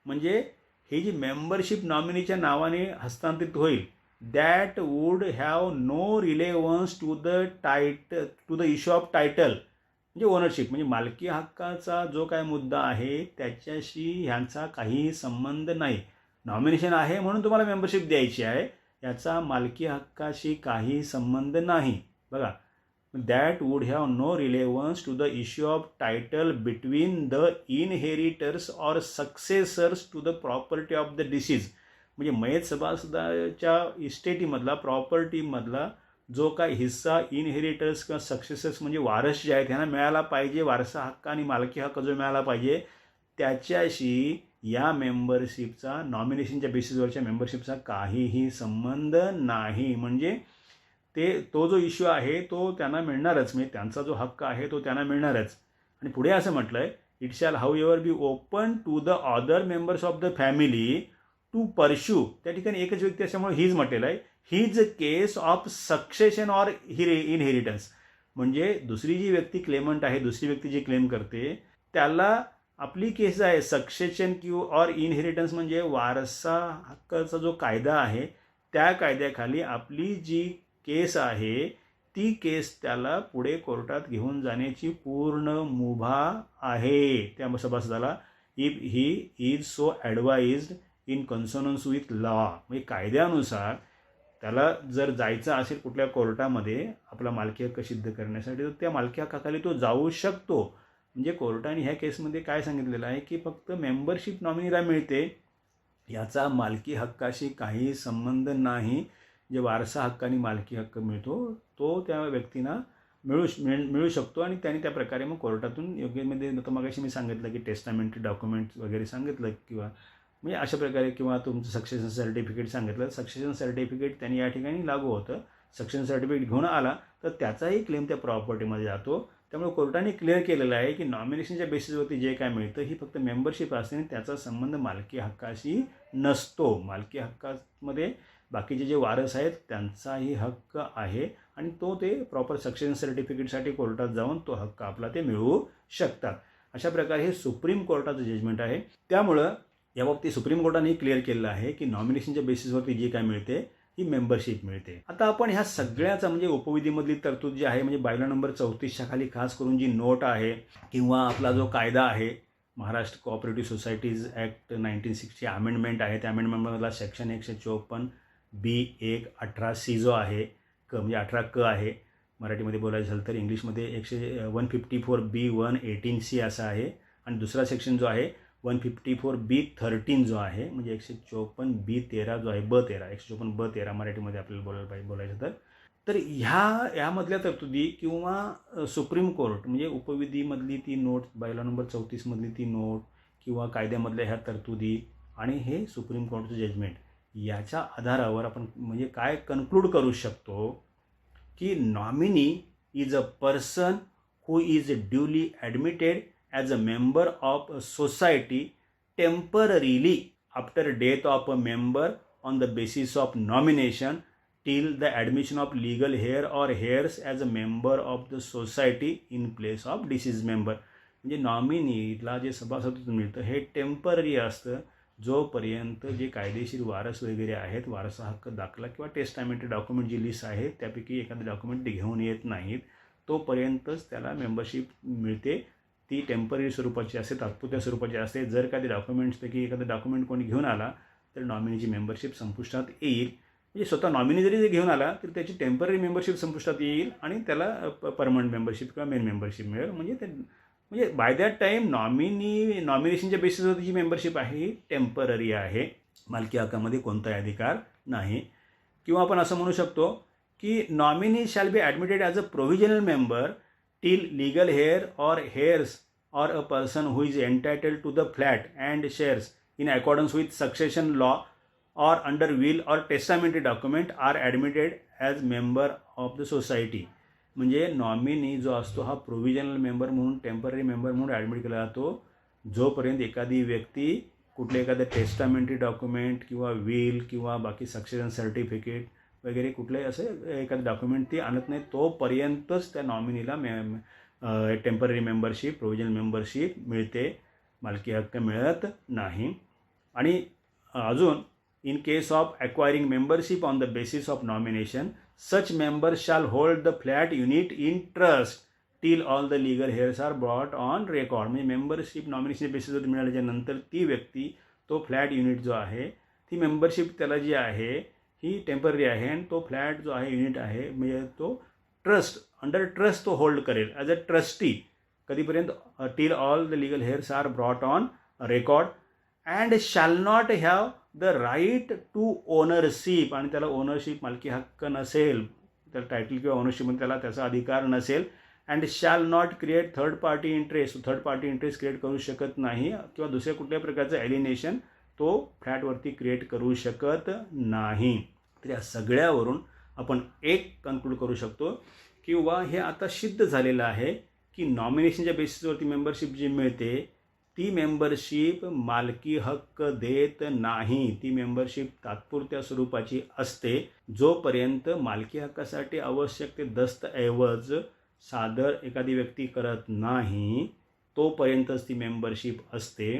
म्हणजे ही जी मेंबरशिप नॉमिनीच्या नावाने हस्तांतरित होईल, that would have no relevance to the issue of title. म्हणजे ओनरशिप म्हणजे मालकी हक्काचा जो काय मुद्दा आहे त्याच्याशी ह्यांचा काही संबंध नाही. नॉमिनेशन आहे म्हणून तुम्हाला मेंबरशिप द्यायची आहे, याचा मालकी हक्काशी काही संबंध नाही. बघा, that would have no relevance to the issue of title between the inheritors or successors to the property of the deceased. म्हणजे मयत सभासदाच्या इस्टेटीमधला प्रॉपर्टीमधला जो काय हिस्सा इनहेरिटर्स किंवा सक्सेसर्स म्हणजे वारस जे आहेत त्यांना मिळाला पाहिजे, वारसा हक्क आणि मालकी हक्क जो मिळाला पाहिजे, त्याच्याशी या मेंबरशिपचा नॉमिनेशनच्या बेसिसवरच्या मेंबरशिपचा काहीही संबंध नाही. म्हणजे तो जो इश्यू आहे तो त्यांना मिळणारच, म्हणजे त्यांचा जो हक्क आहे तो त्यांना मिळणारच. आणि पुढे असं म्हटलं आहे, it shall however be open to the other members of the family to pursue. त्या ठिकाणी एकच व्यक्ती असल्यामुळे हीच म्हटलेलं आहे, his case of succession or inheritance. म्हणजे दुसरी जी व्यक्ती क्लेमंट आहे, दुसरी व्यक्ती जी क्लेम करते त्याला आपली केस आहे सक्सेशन ऑर इनहेरिटन्स म्हणजे वारसा हक्काचा जो कायदा आहे त्या कायद्याखाली आपली जी केस आहे ती केस त्याला पुढे कोर्टात घेऊन जाण्याची पूर्ण मुभा आहे त्या सभासदाला, if he is so advised in consonance with law. म्हणजे कायद्यानुसार त्याला जर जायचं असेल कुठल्या कोर्टामध्ये आपला मालकी हक्क सिद्ध करण्यासाठी तर त्या मालकी हक्काखाली तो जाऊ शकतो. म्हणजे कोर्टाने ह्या केसमध्ये काय सांगितलेलं आहे की फक्त मेंबरशिप नॉमिनीला मिळते, याचा मालकी हक्काशी काही संबंध नाही. जे वारसा हक्काने मालकी हक्क मिळतो तो त्या व्यक्तींना मिळू शकतो आणि त्याने त्या प्रकारे मग कोर्टातून योग्यमध्ये मगाशी मी सांगितलं की टेस्टामेंटरी डॉक्युमेंट्स वगैरे सांगितलं किंवा म्हणजे अशा प्रकारे किंवा तुमचं सक्सेशन सर्टिफिकेट सांगितलं, सक्सेशन सर्टिफिकेट त्यांनी या ठिकाणी लागू होतं. सक्सेशन सर्टिफिकेट घेऊन आला तर त्याचाही क्लेम त्या प्रॉपर्टीमध्ये जातो. त्यामुळे कोर्टाने क्लिअर केलेलं आहे की नॉमिनेशनच्या बेसिसवरती जे काय मिळतं ही फक्त मेंबरशिप असते आणि त्याचा संबंध मालकी हक्काशी नसतो. मालकी हक्कामध्ये बाकीचे जे वारस आहेत त्यांचाही हक्क आहे आणि ते प्रॉपर सक्सेशन सर्टिफिकेटसाठी कोर्टात जाऊन तो हक्क आपला ते मिळवू शकतात. अशा प्रकारे हे सुप्रीम कोर्टाचं जजमेंट आहे. त्यामुळं याबाबतीत सुप्रीम कोर्टाने क्लिअर केलेलं आहे की नॉमिनेशनच्या बेसिसवरती जे काय मिळते ही मेंबरशिप मिळते. आता आपण ह्या सगळ्याचा म्हणजे उपविधीमधली तरतूद जी आहे म्हणजे बायला नंबर 34च्या खाली खास करून जी नोट आहे किंवा आपला जो कायदा आहे Maharashtra cooperative societies act 1960 amendment आहे, त्या अमेंडमेंटमधला सेक्शन 154B1(18)C जो आहे म्हणजे 18 क आहे मराठीमध्ये बोलायचं झालं तर, इंग्लिशमध्ये 154B1(18)C असा आहे आणि दुसरा सेक्शन जो आहे 154B13 जो आहे म्हणजे 154B13 जो आहे B13 154B13 मराठीमध्ये आपल्याला बोलायचं तर ह्यामधल्या तरतुदी किंवा सुप्रीम कोर्ट म्हणजे उपविधीमधली ती नोट बायला नंबर 34मधली ती नोट किंवा कायद्यामधल्या ह्या तरतुदी आणि हे सुप्रीम कोर्टचं जजमेंट याच्या आधारावर आपण म्हणजे काय कन्क्लूड करू शकतो की nominee is a person who is duly admitted as a member of a society temporarily after death of a member on the basis of nomination till the admission of legal heir or heirs as a member of the society in place of deceased member. म्हणजे नॉमिनीला जे सभासदत्व मिळतं हे टेम्पररी असतं जोपर्यंत जे कायदेशीर वारस वगैरे आहेत, वारसा हक्क दाखला किंवा टेस्टामेंटरी डॉक्युमेंट जी लिस्ट आहे त्यापैकी एखादं डॉक्युमेंट ते घेऊन येत नाहीत तोपर्यंतच त्याला मेंबरशिप मिळते. ती टेम्पररी स्वरूपाची असते, तात्पुरत्या स्वरूपाची असते. जर एखादी डॉक्युमेंट्सपैकी एखादं डॉक्युमेंट कोणी घेऊन आला तर नॉमिनीची मेंबरशिप संपुष्टात येईल. म्हणजे स्वतः नॉमिनी जरी घेऊन आला तर त्याची टेम्पररी मेंबरशिप संपुष्टात येईल आणि त्याला परमनंट मेंबरशिप किंवा मेन मेंबरशिप मिळेल. म्हणजे बाय दॅट टाईम नॉमिनेशनच्या बेसिसवर जी मेंबरशिप आहे ही टेम्पररी आहे. मालकी हक्कामध्ये कोणताही अधिकार नाही. किंवा आपण असं म्हणू शकतो की nominee shall be admitted as a provisional member till legal heir or heirs or a person who is entitled to the flat and shares in accordance with succession law or under will or testamentary document are admitted as member of the society. म्हणजे नॉमिनी जो असतो हा प्रोव्हिजनल मेंबर म्हणून, टेम्पररी मेंबर म्हणून ॲडमिट केला जातो जोपर्यंत एखादी व्यक्ती कुठले एखादं टेस्टामेंटरी डॉक्युमेंट किंवा विल किंवा बाकी सक्सेशन सर्टिफिकेट वगैरे कुठलंही असं एखादं डॉक्युमेंट ती आणत नाही तोपर्यंतच त्या नॉमिनीला टेम्पररी मेंबरशिप, प्रोव्हिजनल मेंबरशिप मिळते, मालकी हक्क मिळत नाही. आणि अजून in case of acquiring membership on the basis of nomination such member shall hold the flat unit in trust till all the legal heirs are brought on record. म्हणजे मेंबरशिप नॉमिनेशन बेसिसवर मिळाल्याच्या नंतर ती व्यक्ती तो फ्लॅट युनिट जो आहे ती मेंबरशिप त्याला जी आहे ही टेम्पररी आहे आणि तो फ्लॅट जो आहे युनिट आहे म्हणजे तो अंडर ट्रस्ट तो होल्ड करेल ॲज अ ट्रस्टी कधीपर्यंत till all the legal heirs are brought on record and shall not have the right to ownership. आणि त्याला ओनरशिप मालकी हक्क नसेल, त्याला टायटल किंवा ओनरशिपमध्ये त्याला त्याचा अधिकार नसेल. And shall not create third party interest, third party interest create करू शकत नाही किंवा दुसऱ्या कुठल्याही प्रकारचं एलिनेशन तो फ्लॅटवरती क्रिएट करू शकत नाही. तर या सगळ्यावरून आपण एक कन्क्लूड करू शकतो किंवा हे आता सिद्ध झालेलं आहे की नॉमिनेशनच्या बेसिसवरती मेंबरशिप जी मिळते ती मेंबरशिप मालकी हक्क देत नाही. ती मेंबरशिप तात्पुरत्या स्वरूपाची असते. जोपर्यंत मालकी हक्कासाठी आवश्यक ते दस्तऐवज सादर एखादी व्यक्ती करत नाही तोपर्यंतच ती मेंबरशिप असते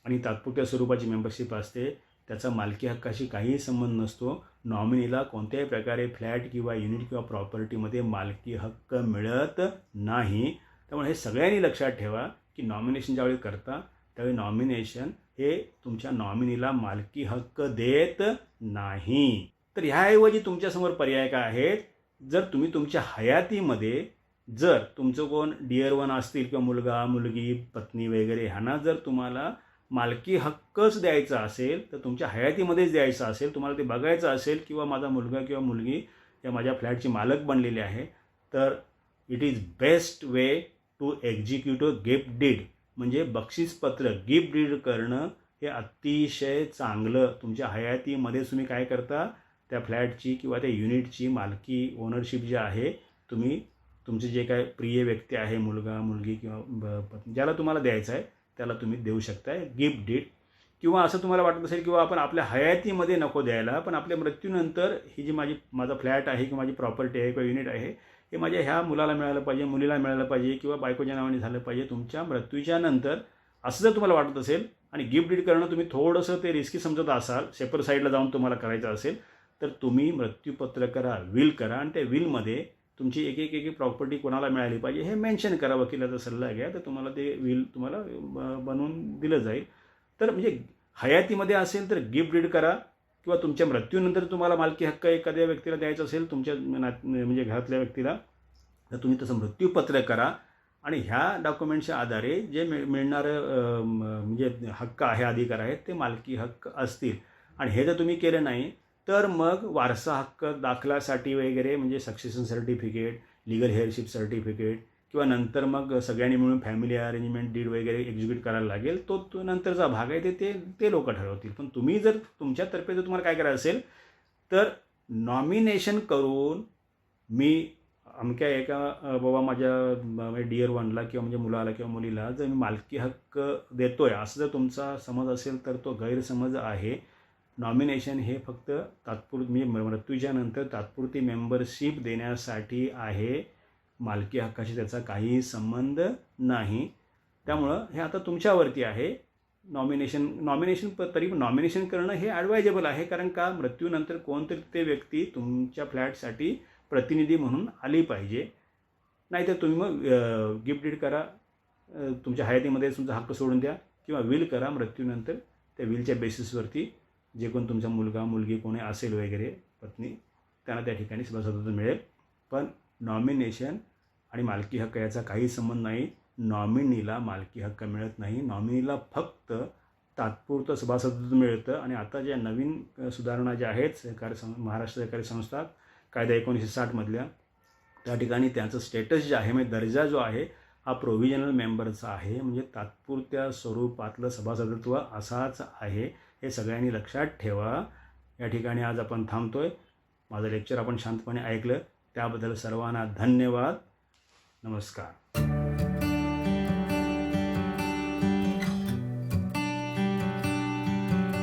आणि तात्पुरत्या स्वरूपाची मेंबरशिप असते. त्याचा मालकी हक्काशी काहीही संबंध नसतो. नॉमिनीला कोणत्याही प्रकारे फ्लॅट किंवा युनिट किंवा प्रॉपर्टीमध्ये मालकी हक्क मिळत नाही. त्यामुळे हे सगळ्यांनी लक्षात ठेवा की नॉमिनेशन ज्यावेळी करता त्यावेळी नॉमिनेशन हे तुमच्या नॉमिनीला मालकी हक्क देत नाही. तर ह्याऐवजी तुमच्यासमोर पर्याय काय आहेत? जर तुम्ही तुमच्या हयातीमध्ये जर तुमचं कोण डिअर वन असतील किंवा मुलगा मुलगी पत्नी वगैरे ह्यांना जर तुम्हाला मालकी हक्कच द्यायचा असेल तर तुमच्या हयातीमध्येच द्यायचा असेल, तुम्हाला ते बघायचं असेल किंवा माझा मुलगा किंवा मुलगी या माझ्या फ्लॅटची मालक बनलेली आहे तर it is best way to execute a gift deed. म्हणजे बक्षीसपत्र गिफ्ट डीड करणं हे अतिशय चांगलं. तुमच्या हयातीमध्ये तुम्ही काय करता त्या फ्लॅटची किंवा त्या युनिटची मालकी ओनरशिप जी आहे तुम्ही तुमचे जे काय प्रिय व्यक्ती आहे मुलगा मुलगी किंवा ज्याला तुम्हाला द्यायचं आहे त्याला तुम्ही देऊ शकताय गिफ्ट डीड. किंवा असं तुम्हाला वाटत असेल किंवा आपण आपल्या हयातीमध्ये नको द्यायला पण आपल्या मृत्यूनंतर ही जी माझा फ्लॅट आहे किंवा माझी प्रॉपर्टी आहे किंवा युनिट आहे हे माझ्या ह्या मुलाला मिळालं पाहिजे, मुलीला मिळालं पाहिजे किंवा बायकोच्या नावाने झालं पाहिजे तुमच्या मृत्यूच्या नंतर, असं जर तुम्हाला वाटत असेल आणि गिफ्ट डीड करणं तुम्ही थोडंसं ते रिस्की समजत असाल, सेपर साईडला जाऊन तुम्हाला करायचं असेल तर तुम्ही मृत्यूपत्र करा, विल करा आणि त्या विलमध्ये तुमची एक एक प्रॉपर्टी कोणाला मिळाली पाहिजे हे मेन्शन करा. वकिलाचा सल्ला घ्या तर तुम्हाला ते विल तुम्हाला बनवून दिलं जाईल. तर म्हणजे हयातीमध्ये असेल तर गिफ्ट डीड करा किंवा तुमच्या मृत्यूनंतर तुम्हाला मालकी हक्क एखाद्या व्यक्तीला द्यायचा असेल तुमच्या म्हणजे घरातल्या व्यक्तीला तर तुम्ही तसं मृत्यूपत्र करा आणि ह्या डॉक्युमेंटच्या आधारे जे मिळणारं म्हणजे हक्क आहे अधिकार आहेत ते मालकी हक्क असतील. आणि हे जर तुम्ही केलं नाही तर मग वारसा हक्क दाखल्यासाठी वगैरे म्हणजे succession certificate, legal heirship certificate किंवा नंतर मग सगळ्यांनी मिळून फॅमिली अरेंजमेंट डीड वगैरे एक्झिक्यूट करायला लागेल, तो नंतरचा भाग आहे, ते लोक ठरवतील. पण तुम्ही जर तुमच्यातर्फे जर तुम्हाला काय करायचं असेल तर नॉमिनेशन करून मी अमक्या एका बाबा माझ्या डिअर वनला किंवा म्हणजे मुलाला किंवा मुलीला जर मी मालकी हक्क देतोय असं जर तुमचा समज असेल तर तो गैरसमज आहे. नॉमिनेशन हे फक्त तात्पुरती मृत्यूच्या नंतर तात्पुरती मेंबरशिप देण्यासाठी आहे. मालकी हक्काशी त्याचा काहीही संबंध नाही. त्यामुळं हे आता तुमच्यावरती आहे. नॉमिनेशन तरी नॉमिनेशन करणं हे ॲडवायजेबल आहे, कारण का मृत्यूनंतर कोणतरी ते व्यक्ती तुमच्या फ्लॅटसाठी प्रतिनिधी म्हणून आली पाहिजे. नाहीतर तुम्ही मग गिफ्ट डीड करा, तुमच्या हयातीमध्ये तुमचा हक्क सोडून द्या, किंवा विल करा. मृत्यूनंतर त्या विलच्या बेसिसवरती जे कोण तुमचा मुलगा मुलगी कोणी असेल वगैरे पत्नी, त्यांना त्या ठिकाणी सभासदत्व मिळेल. पण नॉमिनेशन आणि मालकी हक्क याचा काही संबंध नाही. नॉमिनीला मालकी हक्क मिळत नाही. नॉमिनीला फक्त तात्पुरतं सभासदत्व मिळतं. आणि आता ज्या नवीन सुधारणा ज्या आहेत महाराष्ट्र सहकारी संस्था कायदा 1960मधल्या, त्या ठिकाणी त्याचं स्टेटस जे आहे म्हणजे दर्जा जो आहे हा प्रोव्हिजनल मेंबरचा आहे, म्हणजे तात्पुरत्या स्वरूपातलं सभासदत्व असाच आहे. हे सगळ्यांनी लक्षात ठेवा. या ठिकाणी आज आपण थांबतोय. माझं लेक्चर आपण शांतपणे ऐकलं त्याबद्दल सर्वांना धन्यवाद. नमस्कार.